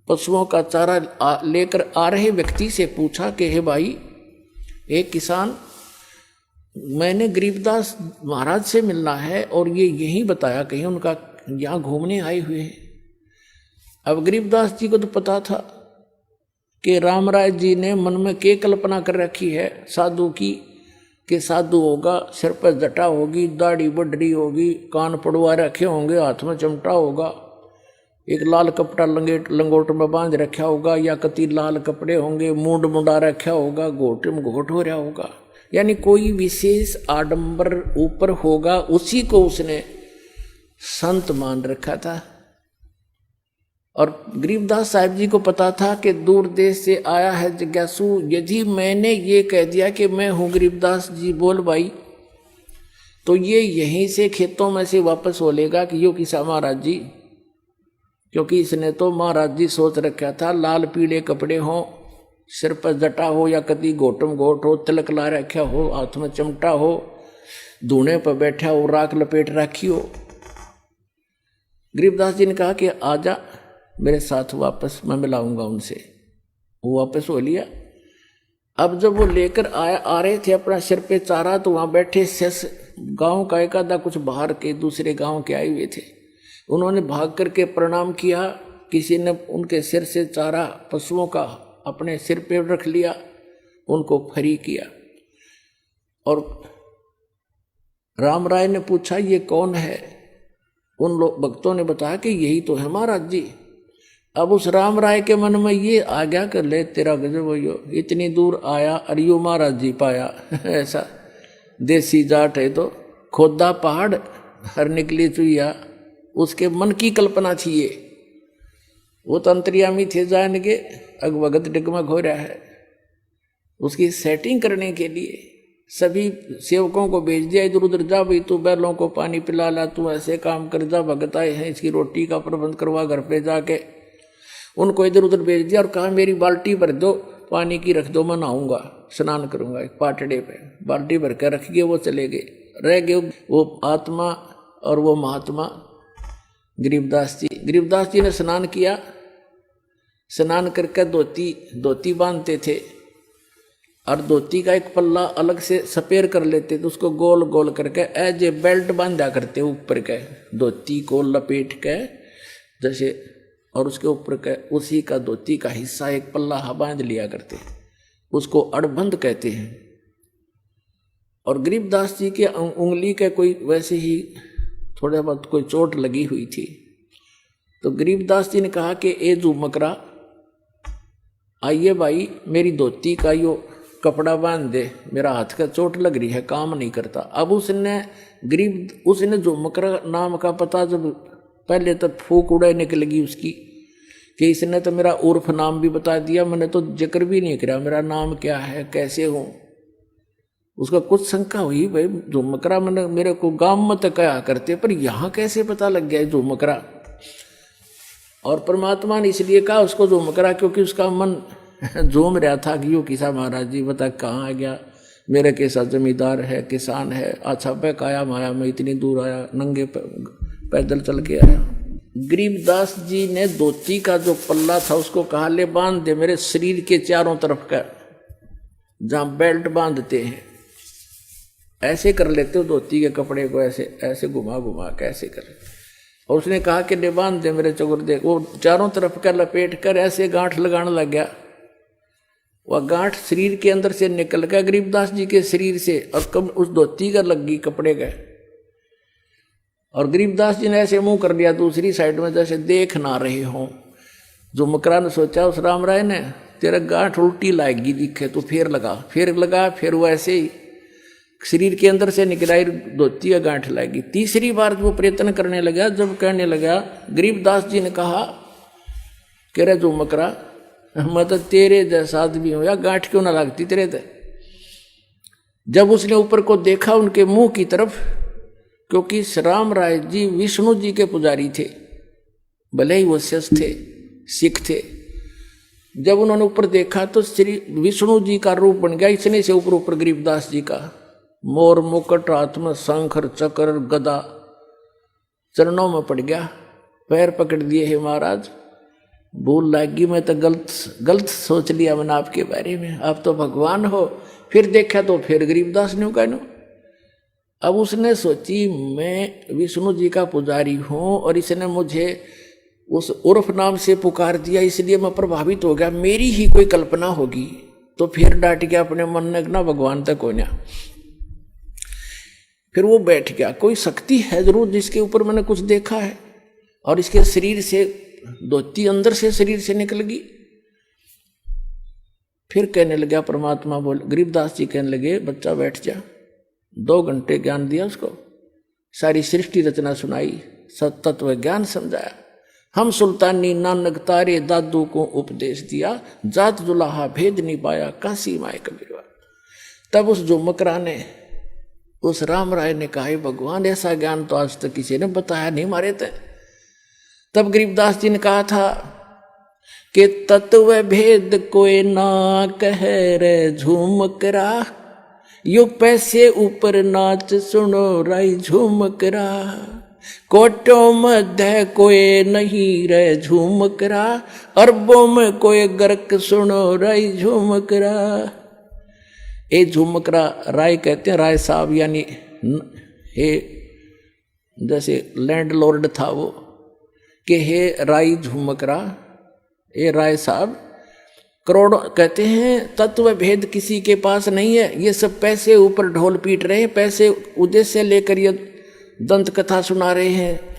पशुओं का चारा लेकर आ रहे व्यक्ति से पूछा कि हे भाई, एक किसान, मैंने गरीबदास महाराज से मिलना है और ये यही बताया कहीं उनका यहाँ घूमने आए हुए हैं। अब गरीबदास जी को तो पता था कि राम राय जी ने मन में क्या कल्पना कर रखी है साधु की, कि साधु होगा, सिर पर जटा होगी, दाढ़ी बडरी होगी, कान पड़वा रखे होंगे, हाथ में चमटा होगा, एक लाल कपड़ा लंगोट में बांध रखा होगा, या कति लाल कपड़े होंगे, मूंड मुंडा रखा होगा, घोट में घोट हो रहा होगा, यानी कोई विशेष आडंबर ऊपर होगा, उसी को उसने संत मान रखा था। और गरीबदास साहब जी को पता था कि दूर देश से आया है जिज्ञासु, यदि मैंने ये कह दिया कि मैं हूँ गरीबदास जी बोल भाई, तो ये यहीं से खेतों में से वापस बोलेगा कि यो किसा महाराज जी, क्योंकि इसने तो महाराज जी सोच रखा था लाल पीले कपड़े हों, सिर पर जटा हो या कभी गोटम गोट हो, तिलक ला रखा हो, हाथ में चिमटा हो, धूने पर बैठा हो, राख लपेट रखी हो। गरीबदास जी ने कहा कि आजा मेरे साथ वापस, मैं मिलाऊंगा उनसे। वो वापस हो लिया। अब जब वो लेकर आ रहे थे अपना सिर पे चारा, तो वहां बैठे शेष गांव का एक आधा कुछ बाहर के दूसरे गांव के आए हुए थे। उन्होंने भाग करके प्रणाम किया। किसी ने उनके सिर से चारा पशुओं का अपने सिर पे रख लिया, उनको फरी किया। और राम राय ने पूछा ये कौन है? उन लोग भक्तों ने बताया कि यही तो है महाराज जी। अब उस राम राय के मन में ये आ गया कर ले तेरा गजब हो, इतनी दूर आया और यो महाराज जी पाया। ऐसा देसी जाट है तो खोदा पहाड़ हर निकली चुईया, उसके मन की कल्पना थी ये। वो तो अंतर्यामी थे जान के अगवगत डगमग हो रहा है। उसकी सेटिंग करने के लिए सभी सेवकों को भेज दिया, इधर उधर जा भाई, तू बैलों को पानी पिला ला, तू ऐसे काम कर, जा भगत आए हैं इसकी रोटी का प्रबंध करवा घर पे जाके। उनको इधर उधर भेज दिया और कहा मेरी बाल्टी भर दो, पानी की रख दो, मैं नहाऊंगा, स्नान करूंगा। एक पाटड़े पे बाल्टी भर कर रख गए, वो चले गए। रह गए वो आत्मा और वो महात्मा गरीबदास जी। गरीबदास जी ने स्नान किया, स्नान करके धोती बांधते थे और धोती का एक पल्ला अलग से सपेर कर लेते थे, उसको गोल गोल करके एज ए बेल्ट बांधा करते ऊपर के, धोती को लपेट के जैसे, और उसके ऊपर के उसी का धोती का हिस्सा एक पल्ला बांध लिया करते, उसको अड़बंद कहते हैं। और गरीबदास जी के उंगली के कोई वैसे ही थोड़ा बहुत कोई चोट लगी हुई थी। तो गरीबदास जी ने कहा कि ए झूमकरा, आइए भाई मेरी धोती का यो कपड़ा बांध दे, मेरा हाथ का चोट लग रही है, काम नहीं करता। अब उसने झूमकरा नाम का पता जब पहले तो फूक उड़े निकलेगी उसकी कि इसने तो मेरा उर्फ नाम भी बता दिया, मैंने तो जिक्र भी नहीं किया मेरा नाम क्या है, कैसे हूं। उसका कुछ शंका हुई, भाई झूमकरा मैंने मेरे को गांव में तो कहा करते, पर यहां कैसे पता लग गया झूमकरा। और परमात्मा ने इसलिए कहा उसको झूमकरा क्योंकि उसका मन झूम रहा था कि यो किसा महाराज जी बता कहाँ आ गया, मेरे कैसा जमींदार है, किसान है, अच्छा काया माया में इतनी दूर आया, नंगे पैदल चल के आया। गरीबदास जी ने धोती का जो पल्ला था उसको कहा ले बांध दे मेरे शरीर के चारों तरफ का, जहां बेल्ट बांधते हैं ऐसे कर लेते हो धोती के कपड़े को, ऐसे ऐसे घुमा घुमा के ऐसे कर। और उसने कहा कि ले बांध दे मेरे चौगर दे। वो चारों तरफ का लपेट कर ऐसे गांठ लगाने लग गया। वह गांठ शरीर के अंदर से निकल गया गरीबदास जी के शरीर से, और कब उस धोती का लग गई कपड़े का। और गरीबदास जी ने ऐसे मुंह कर लिया दूसरी साइड में जैसे देख ना रहे हों। झुमकरा ने सोचा उस राम राय ने तेरा गांठ उल्टी लाएगी दिखे तो फिर लगा, फिर वो ऐसे ही शरीर के अंदर से निकलाई धोती का गांठ लाएगी। तीसरी बार वो प्रयत्न करने लगा, जब कहने लगा गरीबदास जी ने कहा कह रहे झुमकरा मैं तो तेरे जैसा आदमी हूं, या गांठ क्यों ना लगती तेरे ते। जब उसने ऊपर को देखा उनके मुंह की तरफ, क्योंकि राम राय जी विष्णु जी के पुजारी थे, भले ही वो शिष्य थे, सिख थे। जब उन्होंने ऊपर देखा तो श्री विष्णु जी का रूप बन गया। इतने से ऊपर गरीबदास जी का मोर मुकुट, हाथ में शंखर चक्र गदा, चरणों में पड़ गया, पैर पकड़ दिए है महाराज, भूल लगी, मैं तो गलत सोच लिया मैंने आपके बारे में, आप तो भगवान हो। फिर देखा तो फिर गरीबदास ने कहना। अब उसने सोची मैं विष्णु जी का पुजारी हूं और इसने मुझे उस उर्फ नाम से पुकार दिया, इसलिए मैं प्रभावित हो गया, मेरी ही कोई कल्पना होगी। तो फिर डांट गया अपने मन ने, ना भगवान तक होना। फिर वो बैठ गया, कोई शक्ति है जरूर जिसके ऊपर मैंने कुछ देखा है, और इसके शरीर से धोती अंदर से शरीर से निकल गई। फिर कहने लगा परमात्मा बोल, गरीबदास जी कहने लगे बच्चा बैठ जा। 2 घंटे ज्ञान दिया उसको, सारी सृष्टि रचना सुनाई, सतत्व ज्ञान समझाया। हम सुल्तानी नानक तारे दादू को उपदेश दिया, जात जुलाहा भेद नहीं पाया, काशी माए कबीरवा। तब उस झुमकरा ने, उस राम राय ने कहा भगवान ऐसा ज्ञान तो आज तक किसी ने बताया नहीं मारे थे। तब गरीबदास जी ने कहा था कि तत्व भेद कोई ना कह रे झूमकरा, युग पैसे ऊपर नाच सुनो राई झूमकरा, कोटों मध्य कोई नहीं रे झूमकरा, अरबों में कोई गर्क सुनो राई झूमकरा। ए झूमकरा राय कहते हैं, राय साहब यानी हे जैसे लैंडलॉर्ड था वो, कि हे राय झूमकरा, ए राय साहब, करोड़ों कहते हैं तत्व भेद किसी के पास नहीं है, ये सब पैसे ऊपर ढोल पीट रहे हैं, पैसे उद्देश्य लेकर ये दंत कथा सुना रहे हैं।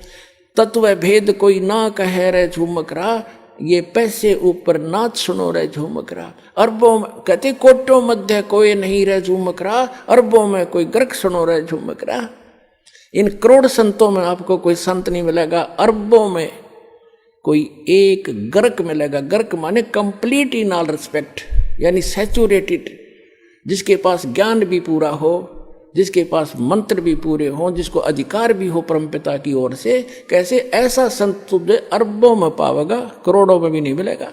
तत्व भेद कोई ना कह रहे झूमकरा, ये पैसे ऊपर नाच सुनो रहे झूमकरा, अरबों में कहते कोटों मध्य कोई नहीं रहे झूमकरा, अरबों में कोई गर्क सुनो रहे झूमकरा। इन करोड़ संतों में आपको कोई संत नहीं मिलेगा, अरबों में कोई एक गर्क मिलेगा। गर्क माने कंप्लीट इन ऑल रिस्पेक्ट, यानी सैचुरेटेड, जिसके पास ज्ञान भी पूरा हो, जिसके पास मंत्र भी पूरे हों, जिसको अधिकार भी हो परमपिता की ओर से। कैसे? ऐसा संत तुझे अरबों में पावेगा, करोड़ों में भी नहीं मिलेगा।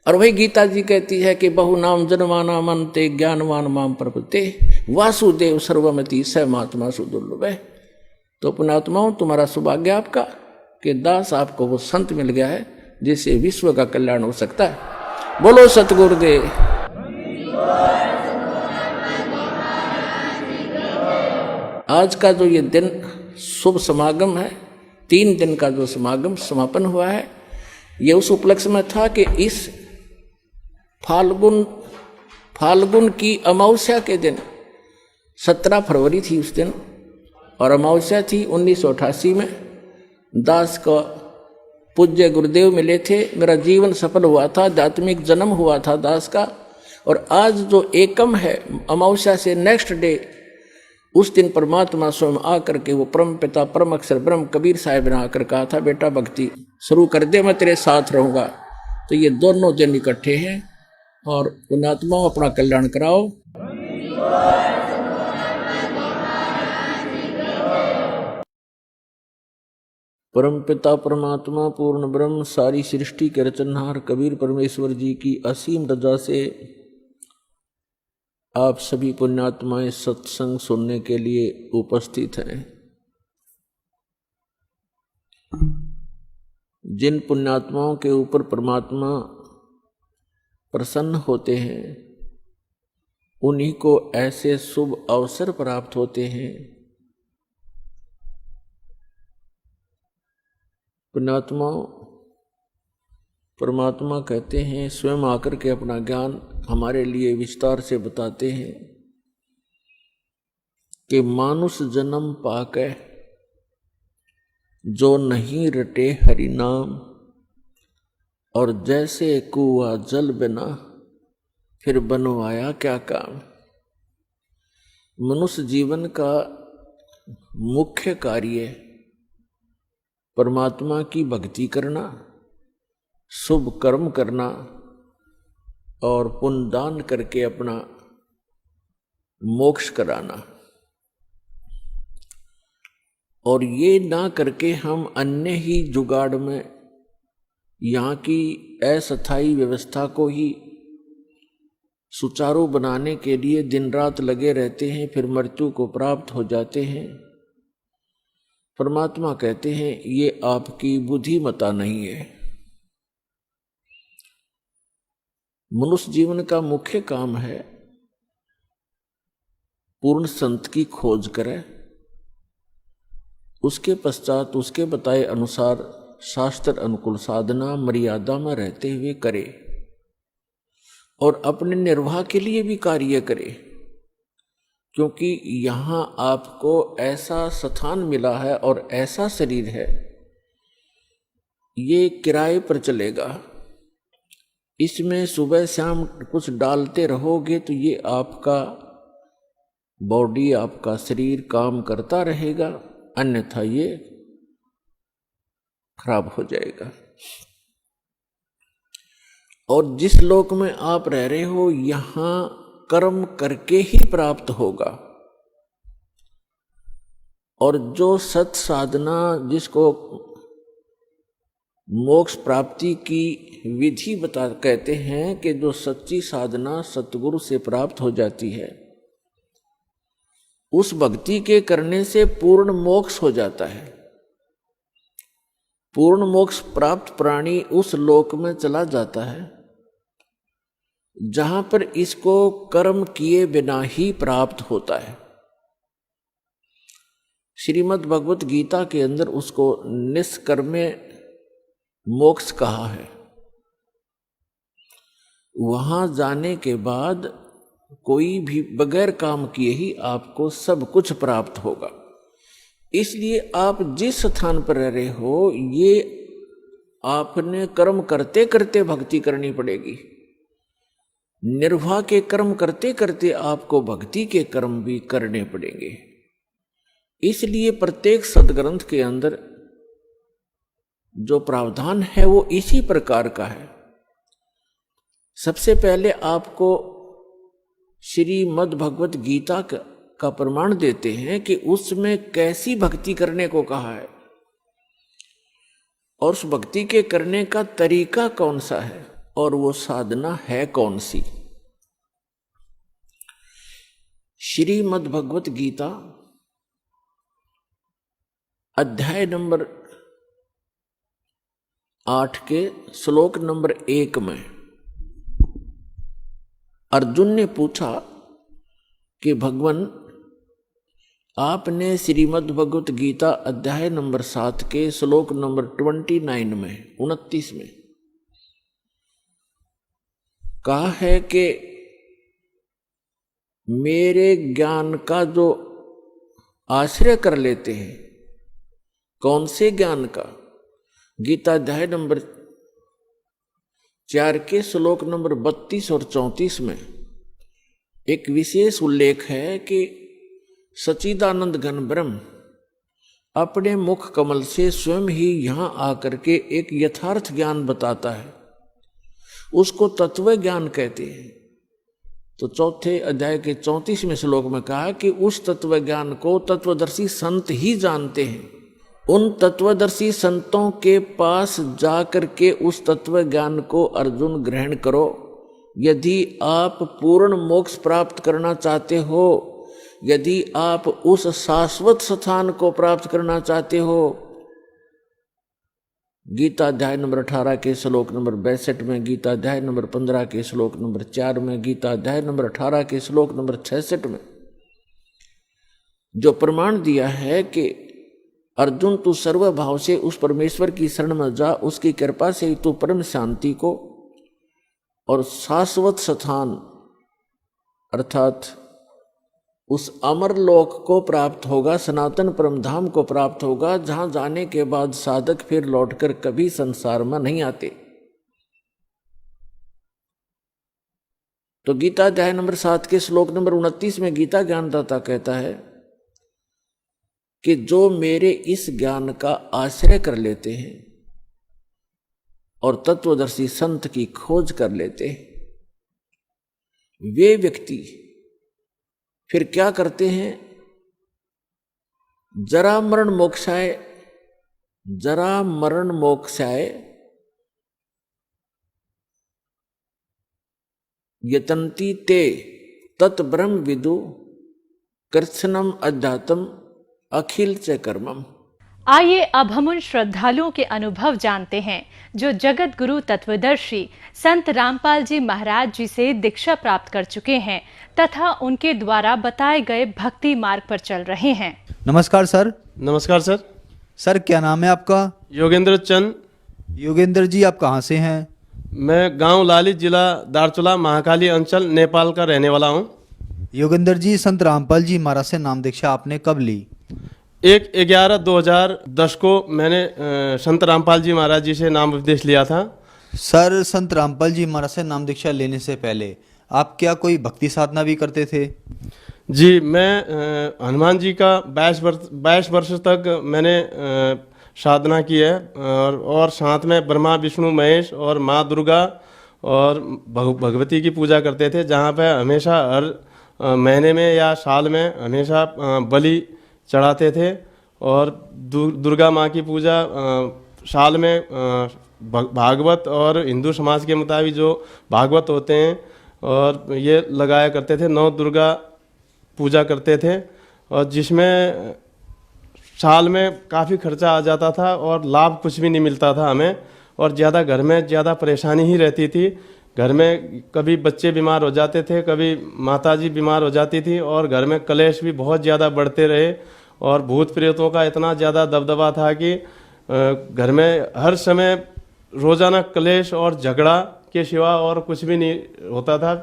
और वही गीता जी कहती है कि बहु नाम जनमाना मनते ज्ञानवान माम प्रपते, वासुदेव सर्वमति स महात्मा सुदुर्लभ है। तो पुण्यात्माओं, तुम्हारा सौभाग्य आपका कि दास आपको वो संत मिल गया है जिससे विश्व का कल्याण हो सकता है। बोलो सतगुरुदेव। आज का जो ये दिन शुभ समागम है, 3 दिन का जो समागम समापन हुआ है, ये उस उपलक्ष्य में था कि इस फाल्गुन की अमावस्या के दिन 17 फरवरी थी उस दिन, और अमावस्या थी 1988 में। दास का पूज्य गुरुदेव मिले थे, मेरा जीवन सफल हुआ था, आध्यात्मिक जन्म हुआ था दास का। और आज जो एकम है, अमावस्या से नेक्स्ट डे, उस दिन परमात्मा स्वयं आकर के वो परम पिता परम अक्षर ब्रह्म कबीर साहब ने आकर कहा था, बेटा भक्ति शुरू कर दे, मैं तेरे साथ रहूंगा। तो ये दोनों दिन इकट्ठे हैं, और पुण्यात्माओं अपना कल्याण कराओ। परम पिता परमात्मा पूर्ण ब्रह्म सारी सृष्टि के रचनहार कबीर परमेश्वर जी की असीम रजा से आप सभी पुण्यात्माएं सत्संग सुनने के लिए उपस्थित हैं। जिन पुण्यात्माओं के ऊपर परमात्मा प्रसन्न होते हैं, उन्हीं को ऐसे शुभ अवसर प्राप्त होते हैं। पुण्यात्माओं, परमात्मा कहते हैं, स्वयं आकर के अपना ज्ञान हमारे लिए विस्तार से बताते हैं कि मानुष जन्म पाके जो नहीं रटे हरि नाम, और जैसे कुआ जल बिना फिर बनवाया क्या काम। मनुष्य जीवन का मुख्य कार्य परमात्मा की भक्ति करना, शुभ कर्म करना और पुण्य दान करके अपना मोक्ष कराना। और ये ना करके हम अन्य ही जुगाड़ में यहाँ की अस्थायी व्यवस्था को ही सुचारू बनाने के लिए दिन रात लगे रहते हैं, फिर मृत्यु को प्राप्त हो जाते हैं। परमात्मा कहते हैं, ये आपकी बुद्धिमता नहीं है। मनुष्य जीवन का मुख्य काम है पूर्ण संत की खोज करे, उसके पश्चात उसके बताए अनुसार शास्त्र अनुकूल साधना मर्यादा में रहते हुए करे, और अपने निर्वाह के लिए भी कार्य करे। क्योंकि यहाँ आपको ऐसा स्थान मिला है और ऐसा शरीर है, ये किराए पर चलेगा। इसमें सुबह शाम कुछ डालते रहोगे तो ये आपका बॉडी, आपका शरीर काम करता रहेगा, अन्यथा ये खराब हो जाएगा। और जिस लोक में आप रह रहे हो, यहाँ कर्म करके ही प्राप्त होगा। और जो सत साधना जिसको मोक्ष प्राप्ति की विधि कहते हैं कि जो सच्ची साधना सतगुरु से प्राप्त हो जाती है, उस भक्ति के करने से पूर्ण मोक्ष हो जाता है। पूर्ण मोक्ष प्राप्त प्राणी उस लोक में चला जाता है जहां पर इसको कर्म किए बिना ही प्राप्त होता है। श्रीमद् भगवत गीता के अंदर उसको निष्कर्मे मोक्ष कहा है। वहां जाने के बाद कोई भी बगैर काम किए ही आपको सब कुछ प्राप्त होगा। इसलिए आप जिस स्थान पर रह रहे हो, ये आपने कर्म करते करते भक्ति करनी पड़ेगी। निर्वाह के कर्म करते करते आपको भक्ति के कर्म भी करने पड़ेंगे। इसलिए प्रत्येक सदग्रंथ के अंदर जो प्रावधान है वो इसी प्रकार का है। सबसे पहले आपको श्रीमद् भगवत गीता का प्रमाण देते हैं कि उसमें कैसी भक्ति करने को कहा है और उस भक्ति के करने का तरीका कौन सा है और वो साधना है कौन सी। श्रीमद् भगवत गीता अध्याय नंबर 8 के श्लोक नंबर 1 में अर्जुन ने पूछा कि भगवान, आपने श्रीमद् भगवत गीता अध्याय नंबर 7 के श्लोक नंबर 29 में 29 में कहा है कि मेरे ज्ञान का जो आश्रय कर लेते हैं, कौन से ज्ञान का? गीता अध्याय नंबर 4 के श्लोक नंबर 32 और 34 में एक विशेष उल्लेख है कि सच्चिदानंद घन ब्रह्म अपने मुख कमल से स्वयं ही यहां आकर के एक यथार्थ ज्ञान बताता है, उसको तत्व ज्ञान कहते हैं। तो चौथे अध्याय के 34वें श्लोक में कहा कि उस तत्व ज्ञान को तत्वदर्शी संत ही जानते हैं। उन तत्वदर्शी संतों के पास जाकर के उस तत्व ज्ञान को अर्जुन ग्रहण करो। यदि आप पूर्ण मोक्ष प्राप्त करना चाहते हो, यदि आप उस शाश्वत स्थान को प्राप्त करना चाहते हो, गीता अध्याय नंबर 18 के श्लोक नंबर 62 में, गीता अध्याय नंबर 15 के श्लोक नंबर 4 में, गीता अध्याय नंबर 18 के श्लोक नंबर 66 में जो प्रमाण दिया है कि अर्जुन तू सर्वभाव से उस परमेश्वर की शरण में जा, उसकी कृपा से तू परम शांति को और शाश्वत स्थान अर्थात उस अमर लोक को प्राप्त होगा, सनातन परम धाम को प्राप्त होगा, जहां जाने के बाद साधक फिर लौटकर कभी संसार में नहीं आते। तो गीता अध्याय नंबर 7 के श्लोक नंबर 29 में गीता ज्ञानदाता कहता है कि जो मेरे इस ज्ञान का आश्रय कर लेते हैं और तत्वदर्शी संत की खोज कर लेते हैं, वे व्यक्ति फिर क्या करते हैं? जरा मरण मोक्षाय यतन्ति ते तत् ब्रह्म विदु कृत्स्नम अध्यात्म अखिल च कर्मम। आइए अब हम उन श्रद्धालुओं के अनुभव जानते हैं जो जगत गुरु तत्वदर्शी संत रामपाल जी महाराज जी से दीक्षा प्राप्त कर चुके हैं तथा उनके द्वारा बताए गए भक्ति मार्ग पर चल रहे हैं। नमस्कार सर। नमस्कार सर। सर क्या नाम है आपका? योगेंद्र चंद। योगेंद्र जी आप कहाँ से हैं? मैं गांव लाली, जिला दारचूला, महाकाली अंचल, नेपाल का रहने वाला हूं। योगेंद्र जी, संत रामपाल जी महाराज से नाम दीक्षा आपने कब ली? 1/11/2010 को मैंने संत रामपाल जी महाराज जी से नाम उपदेश लिया था। सर, संत रामपाल जी महाराज से नाम दीक्षा लेने से पहले आप क्या कोई भक्ति साधना भी करते थे? जी, मैं हनुमान जी का 22 वर्ष तक मैंने साधना की है और साथ में ब्रह्मा, विष्णु, महेश और माँ दुर्गा और भगवती की पूजा करते थे, जहाँ पे हमेशा हर महीने में या साल में हमेशा बलि चढ़ाते थे और दुर्गा माँ की पूजा साल में भागवत और हिंदू समाज के मुताबिक जो भागवत होते हैं और ये लगाया करते थे, 9 दुर्गा पूजा करते थे, और जिसमें साल में काफ़ी खर्चा आ जाता था और लाभ कुछ भी नहीं मिलता था हमें, और ज़्यादा घर में ज़्यादा परेशानी ही रहती थी। घर में कभी बच्चे बीमार हो जाते थे, कभी माताजी बीमार हो जाती थी, और घर में कलेश भी बहुत ज़्यादा बढ़ते रहे, और भूत प्रेतों का इतना ज़्यादा दबदबा था कि घर में हर समय रोज़ाना कलेश और झगड़ा के सिवा और कुछ भी नहीं होता था।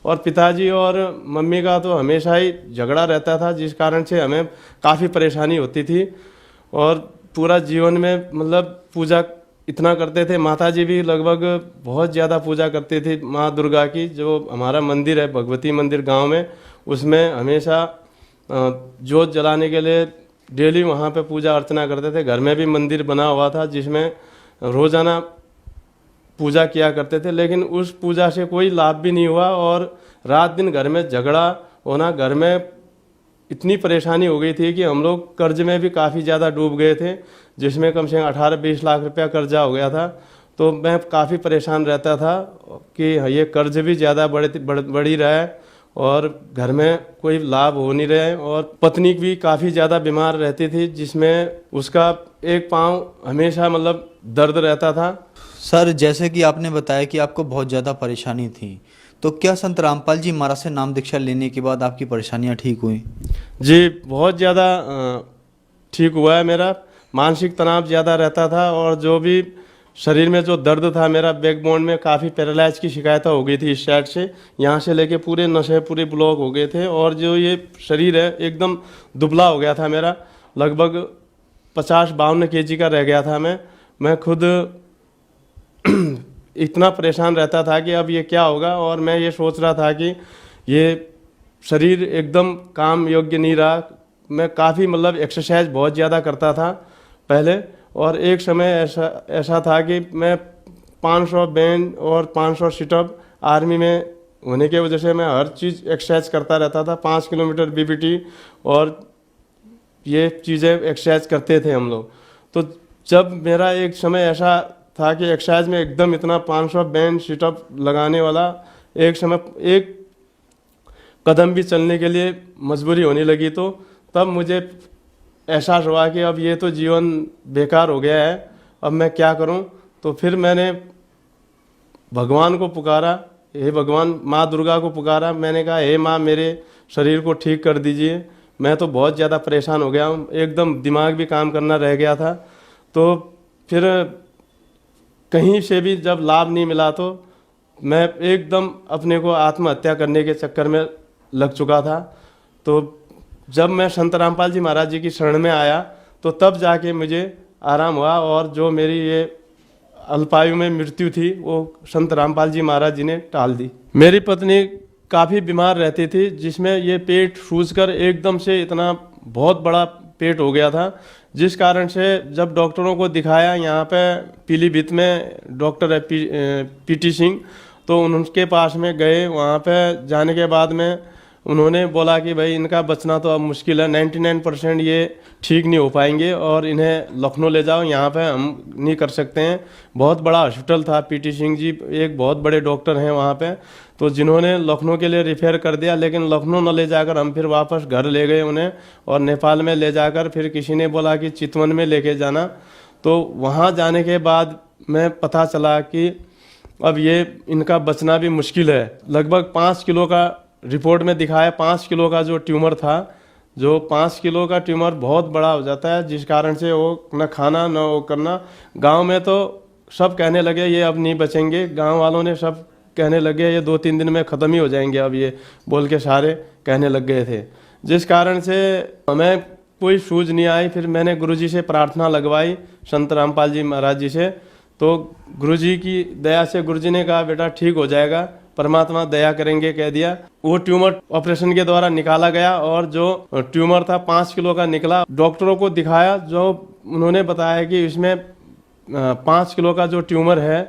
और पिताजी और मम्मी का तो हमेशा ही झगड़ा रहता था, जिस कारण से हमें काफ़ी परेशानी होती थी। और पूरा जीवन में मतलब पूजा इतना करते थे, माताजी भी लगभग बहुत ज़्यादा पूजा करती थी माँ दुर्गा की। जो हमारा मंदिर है भगवती मंदिर गांव में, उसमें हमेशा जोत जलाने के लिए डेली वहाँ पे पूजा अर्चना करते थे। घर में भी मंदिर बना हुआ था जिसमें रोज़ाना पूजा किया करते थे, लेकिन उस पूजा से कोई लाभ भी नहीं हुआ, और रात दिन घर में झगड़ा होना, घर में इतनी परेशानी हो गई थी कि हम लोग कर्ज में भी काफ़ी ज़्यादा डूब गए थे, जिसमें कम से कम 18-20 लाख रुपया कर्जा हो गया था। तो मैं काफ़ी परेशान रहता था कि ये कर्ज भी ज़्यादा बढ़ ही रहा है और घर में कोई लाभ हो नहीं रहा है, और पत्नी भी काफ़ी ज़्यादा बीमार रहती थी, जिसमें उसका एक पाँव हमेशा मतलब दर्द रहता था। सर, जैसे कि आपने बताया कि आपको बहुत ज़्यादा परेशानी थी, तो क्या संत रामपाल जी महाराज से नाम दीक्षा लेने के बाद आपकी परेशानियां ठीक हुई? जी, बहुत ज़्यादा ठीक हुआ है। मेरा मानसिक तनाव ज़्यादा रहता था, और जो भी शरीर में जो दर्द था, मेरा बैकबोन में काफ़ी पैरालाइज की शिकायत हो गई थी। इस साइड से यहाँ से लेके पूरे नसें पूरे ब्लॉक हो गए थे, और जो ये शरीर है एकदम दुबला हो गया था मेरा, लगभग 50-52 kg का रह गया था मैं खुद इतना परेशान रहता था कि अब ये क्या होगा। और मैं ये सोच रहा था कि ये शरीर एकदम काम योग्य नहीं रहा। मैं काफ़ी मतलब एक्सरसाइज बहुत ज़्यादा करता था पहले, और एक समय ऐसा था कि मैं 500 बैंड और 500 सिटअप आर्मी में होने की वजह से मैं हर चीज़ एक्सरसाइज करता रहता था। 5 किलोमीटर बीपीटी और ये चीज़ें एक्सरसाइज करते थे हम लोग। तो जब मेरा एक समय ऐसा था कि एक्सरसाइज में एकदम इतना 500 बैंड सिटअप लगाने वाला, एक समय एक कदम भी चलने के लिए मजबूरी होने लगी, तो तब मुझे एहसास हुआ कि अब ये तो जीवन बेकार हो गया है, अब मैं क्या करूं। तो फिर मैंने भगवान को पुकारा, हे भगवान, माँ दुर्गा को पुकारा। मैंने कहा, हे माँ, मेरे शरीर को ठीक कर दीजिए, मैं तो बहुत ज़्यादा परेशान हो गया हूँ, एकदम दिमाग भी काम करना रह गया था। तो फिर कहीं से भी जब लाभ नहीं मिला तो मैं एकदम अपने को आत्महत्या करने के चक्कर में लग चुका था। तो जब मैं संत रामपाल जी महाराज जी की शरण में आया, तो तब जाके मुझे आराम हुआ, और जो मेरी ये अल्पायु में मृत्यु थी वो संत रामपाल जी महाराज जी ने टाल दी। मेरी पत्नी काफ़ी बीमार रहती थी, जिसमें ये पेट सूजकर एकदम से इतना बहुत बड़ा पेट हो गया था, जिस कारण से जब डॉक्टरों को दिखाया, यहाँ पे पीलीभीत में डॉक्टर है पीटी सिंह, तो उनके पास में गए। वहाँ पे जाने के बाद में उन्होंने बोला कि भाई इनका बचना तो अब मुश्किल है, 99% ये ठीक नहीं हो पाएंगे, और इन्हें लखनऊ ले जाओ, यहाँ पे हम नहीं कर सकते हैं। बहुत बड़ा हॉस्पिटल था, पीटी सिंह जी एक बहुत बड़े डॉक्टर हैं वहाँ पे, तो जिन्होंने लखनऊ के लिए रेफर कर दिया। लेकिन लखनऊ न ले जाकर हम फिर वापस घर ले गए उन्हें, और नेपाल में ले जाकर फिर किसी ने बोला कि चितवन में लेके जाना। तो वहाँ जाने के बाद मैं पता चला कि अब ये इनका बचना भी मुश्किल है। लगभग 5 किलो का रिपोर्ट में दिखाया, 5 किलो का जो ट्यूमर था, जो 5 किलो का ट्यूमर बहुत बड़ा हो जाता है, जिस कारण से वो न खाना न वो करना। गांव में तो सब कहने लगे ये अब नहीं बचेंगे, गांव वालों ने सब कहने लगे ये 2-3 दिन में ख़त्म ही हो जाएंगे, अब ये बोल के सारे कहने लग गए थे, जिस कारण से हमें कोई सूझ नहीं आई। फिर मैंने गुरुजी से प्रार्थना लगवाई, संत रामपाल जी महाराज जी से। तो गुरुजी की दया से गुरुजी ने कहा बेटा ठीक हो जाएगा, परमात्मा दया करेंगे कह दिया। वो ट्यूमर ऑपरेशन के द्वारा निकाला गया, और जो ट्यूमर था 5 किलो का निकला। डॉक्टरों को दिखाया, जो उन्होंने बताया कि इसमें 5 किलो का जो ट्यूमर है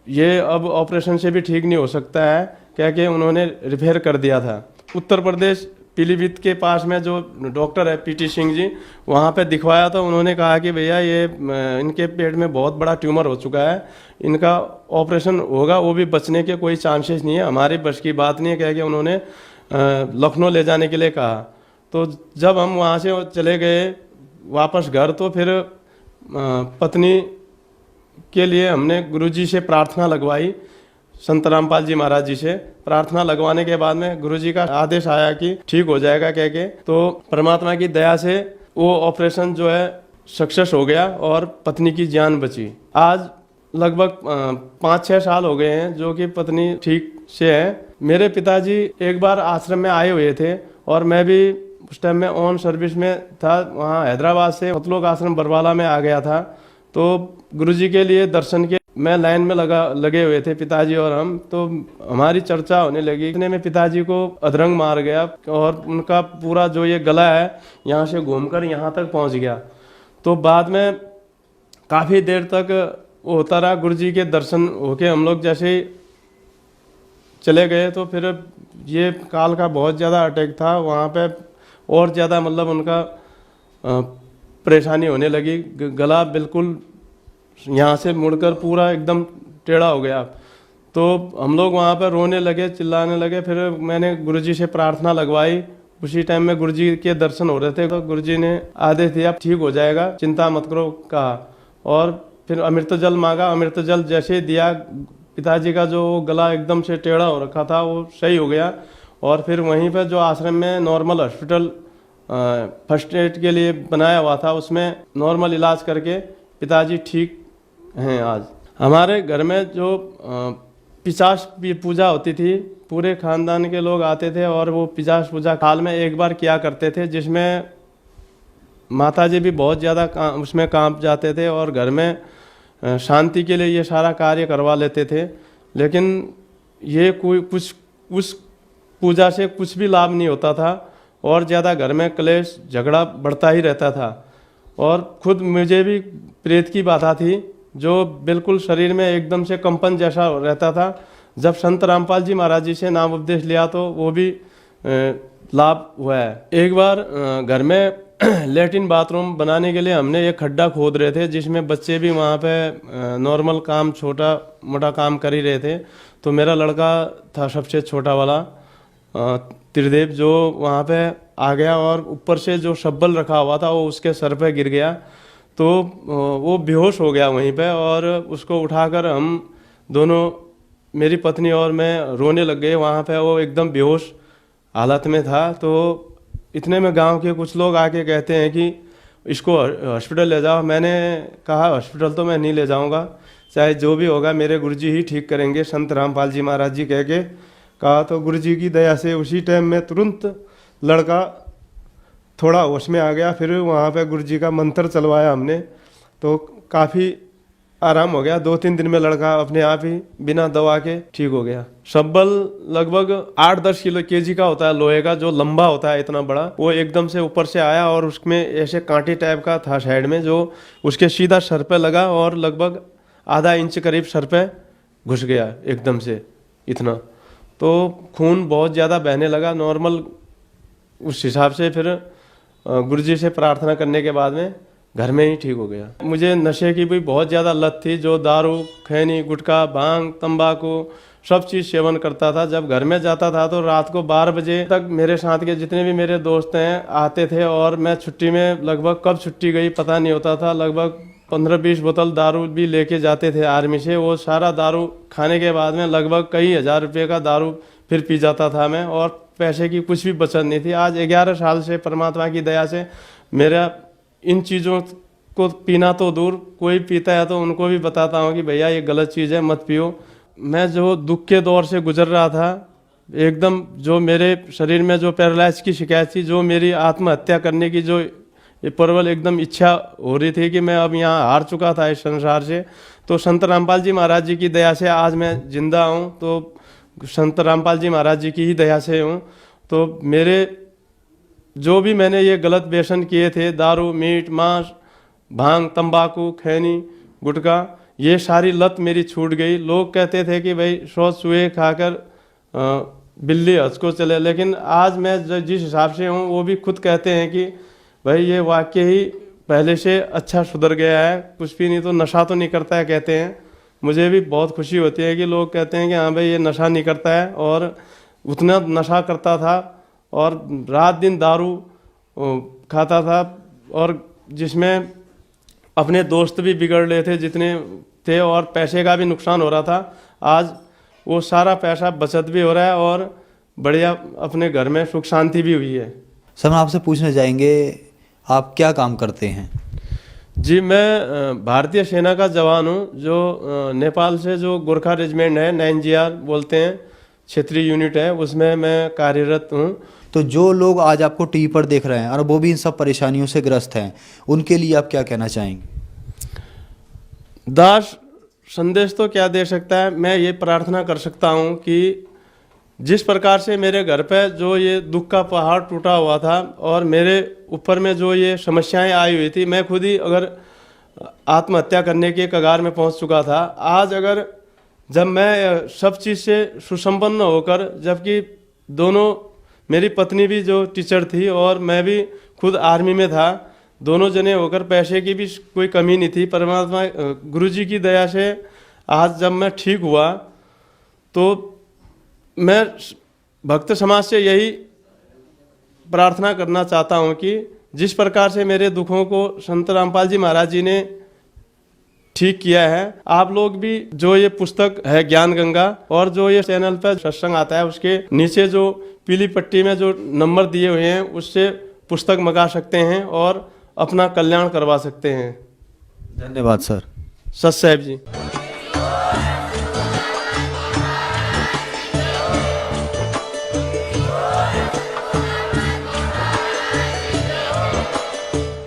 ये अब ऑपरेशन से भी ठीक नहीं हो सकता है, क्या कि उन्होंने रिपेयर कर दिया था। उत्तर प्रदेश पीलीभीत के पास में जो डॉक्टर है पीटी सिंह जी, वहाँ पे दिखवाया तो उन्होंने कहा कि भैया ये इनके पेट में बहुत बड़ा ट्यूमर हो चुका है, इनका ऑपरेशन होगा, वो भी बचने के कोई चांसेस नहीं है, हमारी बस की बात नहीं है, कह के उन्होंने लखनऊ ले जाने के लिए कहा। तो जब हम वहाँ से चले गए वापस घर, तो फिर पत्नी के लिए हमने गुरुजी से प्रार्थना लगवाई, संत रामपाल जी महाराज जी से प्रार्थना लगवाने के बाद में गुरुजी का आदेश आया कि ठीक हो जाएगा कह के। तो परमात्मा की दया से वो ऑपरेशन जो है सक्सेस हो गया और पत्नी की जान बची। आज लगभग 5-6 साल हो गए हैं जो कि पत्नी ठीक से है। मेरे पिताजी एक बार आश्रम में आए हुए थे और मैं भी उस टाइम में ऑन सर्विस में था, वहाँ हैदराबाद से मतलोक आश्रम बरवाला में आ गया था। तो गुरुजी के लिए दर्शन के मैं लाइन में लगे हुए थे पिताजी और हम, तो हमारी चर्चा होने लगी। इतने में पिताजी को अधरंग मार गया और उनका पूरा जो ये गला है यहाँ से घूमकर यहाँ तक पहुँच गया। तो बाद में काफ़ी देर तक वो होता रहा। गुरुजी के दर्शन होके हम लोग जैसे ही चले गए तो फिर ये काल का बहुत ज़्यादा अटैक था वहाँ पे, और ज़्यादा मतलब उनका परेशानी होने लगी। गला बिल्कुल यहाँ से मुड़कर पूरा एकदम टेढ़ा हो गया। तो हम लोग वहाँ पर रोने लगे, चिल्लाने लगे। फिर मैंने गुरुजी से प्रार्थना लगवाई। उसी टाइम में गुरुजी के दर्शन हो रहे थे, तो गुरुजी ने आदेश दिया ठीक हो जाएगा, चिंता मत करो कहा। और फिर अमृत जल मांगा। अमृत जल जैसे ही दिया, पिताजी का जो गला एकदम से टेढ़ा हो रखा था वो सही हो गया। और फिर वहीं पर जो आश्रम में नॉर्मल हॉस्पिटल फर्स्ट एड के लिए बनाया हुआ था, उसमें नॉर्मल इलाज करके पिताजी ठीक हैं आज। हमारे घर में जो पिशाच पूजा होती थी, पूरे खानदान के लोग आते थे और वो पिशाच पूजा साल में एक बार किया करते थे, जिसमें माताजी भी बहुत ज़्यादा उसमें कांप जाते थे और घर में शांति के लिए ये सारा कार्य करवा लेते थे। लेकिन ये कोई कुछ उस पूजा से कुछ भी लाभ नहीं होता था और ज़्यादा घर में क्लेश झगड़ा बढ़ता ही रहता था। और खुद मुझे भी प्रेत की बाधा थी, जो बिल्कुल शरीर में एकदम से कंपन जैसा रहता था। जब संत रामपाल जी महाराज जी से नाम उपदेश लिया तो वो भी लाभ हुआ है। एक बार घर में लैट्रिन बाथरूम बनाने के लिए हमने एक खड्डा खोद रहे थे, जिसमें बच्चे भी वहाँ पे नॉर्मल काम छोटा मोटा काम कर ही रहे थे। तो मेरा लड़का था सबसे छोटा वाला त्रिदेव, जो वहाँ पे आ गया और ऊपर से जो शब्बल रखा हुआ था वो उसके सर पे गिर गया। तो वो बेहोश हो गया वहीं पे और उसको उठाकर हम दोनों, मेरी पत्नी और मैं, रोने लग गए। वहाँ पे वो एकदम बेहोश हालत में था। तो इतने में गांव के कुछ लोग आके कहते हैं कि इसको हॉस्पिटल ले जाओ। मैंने कहा हॉस्पिटल तो मैं नहीं ले जाऊंगा, चाहे जो भी होगा मेरे गुरुजी ही ठीक करेंगे, संत रामपाल जी महाराज जी कह के कहा। तो गुरुजी की दया से उसी टाइम में तुरंत लड़का थोड़ा होश में आ गया। फिर वहाँ पे गुरुजी का मंत्र चलवाया हमने, तो काफ़ी आराम हो गया। 2-3 दिन में लड़का अपने आप ही बिना दवा के ठीक हो गया। शब्बल लगभग 8-10 किलो केजी का होता है, लोहे का, जो लंबा होता है इतना बड़ा। वो एकदम से ऊपर से आया और उसमें ऐसे कांटे टाइप का था साइड में, जो उसके सीधा सर पे लगा और लगभग आधा इंच करीब सर पे घुस गया एकदम से इतना। तो खून बहुत ज़्यादा बहने लगा नॉर्मल। उस हिसाब से फिर गुरुजी से प्रार्थना करने के बाद में घर में ही ठीक हो गया। मुझे नशे की भी बहुत ज़्यादा लत थी, जो दारू, खैनी, गुटखा, भांग, तंबाकू सब चीज़ सेवन करता था। जब घर में जाता था तो रात को 12 बजे तक मेरे साथ के जितने भी मेरे दोस्त हैं आते थे और मैं छुट्टी में, लगभग कब छुट्टी गई पता नहीं होता था, लगभग 15-20 बोतल दारू भी लेके जाते थे आर्मी से। वो सारा दारू खाने के बाद में लगभग कई हज़ार रुपये का दारू फिर पी जाता था मैं, और पैसे की कुछ भी बचत नहीं थी। आज 11 साल से परमात्मा की दया से मेरा इन चीज़ों को पीना तो दूर, कोई पीता है तो उनको भी बताता हूँ कि भैया ये गलत चीज़ है, मत पियो। मैं जो दुख के दौर से गुजर रहा था, एकदम जो मेरे शरीर में जो पैरालाइज की शिकायत थी, जो मेरी आत्महत्या करने की जो ये प्रबल एकदम इच्छा हो रही थी कि मैं अब यहाँ हार चुका था इस संसार से, तो संत रामपाल जी महाराज जी की दया से आज मैं जिंदा हूँ। तो संत रामपाल जी महाराज जी की ही दया से हूँ। तो मेरे जो भी मैंने ये गलत व्यसन किए थे, दारू, मीट, मांस, भांग, तंबाकू, खैनी, गुटखा, ये सारी लत मेरी छूट गई। लोग कहते थे कि भाई 100 चूहे खाकर बिल्ली हंस को चले। लेकिन आज मैं जिस हिसाब से हूँ वो भी खुद कहते हैं कि भाई ये वाक्य ही पहले से अच्छा सुधर गया है, कुछ भी नहीं तो नशा तो नहीं करता है कहते हैं। मुझे भी बहुत खुशी होती है कि लोग कहते हैं कि हाँ भाई ये नशा नहीं करता है, और उतना नशा करता था और रात दिन दारू खाता था, और जिसमें अपने दोस्त भी बिगड़ रहे थे जितने थे, और पैसे का भी नुकसान हो रहा था। आज वो सारा पैसा बचत भी हो रहा है और बढ़िया अपने घर में सुख शांति भी हुई है। सर हम आपसे पूछने जाएंगे आप क्या काम करते हैं? जी, मैं भारतीय सेना का जवान हूँ, जो नेपाल से जो गोरखा रेजिमेंट है 9GR बोलते हैं, क्षेत्रीय यूनिट है, उसमें मैं कार्यरत हूँ। तो जो लोग आज आपको टीवी पर देख रहे हैं और वो भी इन सब परेशानियों से ग्रस्त हैं, उनके लिए आप क्या कहना चाहेंगे? दास संदेश तो क्या दे सकता है, मैं ये प्रार्थना कर सकता हूँ कि जिस प्रकार से मेरे घर पे जो ये दुख का पहाड़ टूटा हुआ था और मेरे ऊपर में जो ये समस्याएं आई हुई थी, मैं खुद ही अगर आत्महत्या करने के कगार में पहुंच चुका था। आज अगर जब मैं सब चीज़ से सुसंपन्न होकर, जबकि दोनों मेरी पत्नी भी जो टीचर थी और मैं भी खुद आर्मी में था, दोनों जने होकर पैसे की भी कोई कमी नहीं थी, परमात्मा गुरुजी की दया से आज जब मैं ठीक हुआ तो मैं भक्त समाज से यही प्रार्थना करना चाहता हूँ कि जिस प्रकार से मेरे दुखों को संत रामपाल जी महाराज जी ने ठीक किया है, आप लोग भी जो ये पुस्तक है ज्ञान गंगा और जो ये चैनल पर सत्संग आता है उसके नीचे जो पीली पट्टी में जो नंबर दिए हुए हैं उससे पुस्तक मंगा सकते हैं और अपना कल्याण करवा सकते हैं। धन्यवाद सर। सत साहेब जी।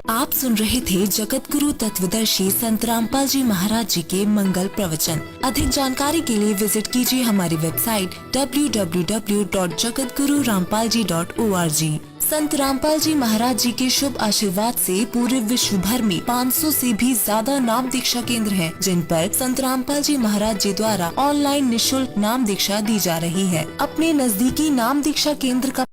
आप सुन रहे थे जगत गुरु तत्वदर्शी संत रामपाल जी महाराज जी के मंगल प्रवचन। अधिक जानकारी के लिए विजिट कीजिए हमारी वेबसाइट www.jagatgururampalji.org। संत रामपाल जी महाराज जी के शुभ आशीर्वाद से पूरे विश्व भर में 500 से भी ज्यादा नाम दीक्षा केंद्र हैं, जिन पर संत रामपाल जी महाराज जी द्वारा ऑनलाइन निशुल्क नाम दीक्षा दी जा रही है। अपने नजदीकी नाम दीक्षा केंद्र का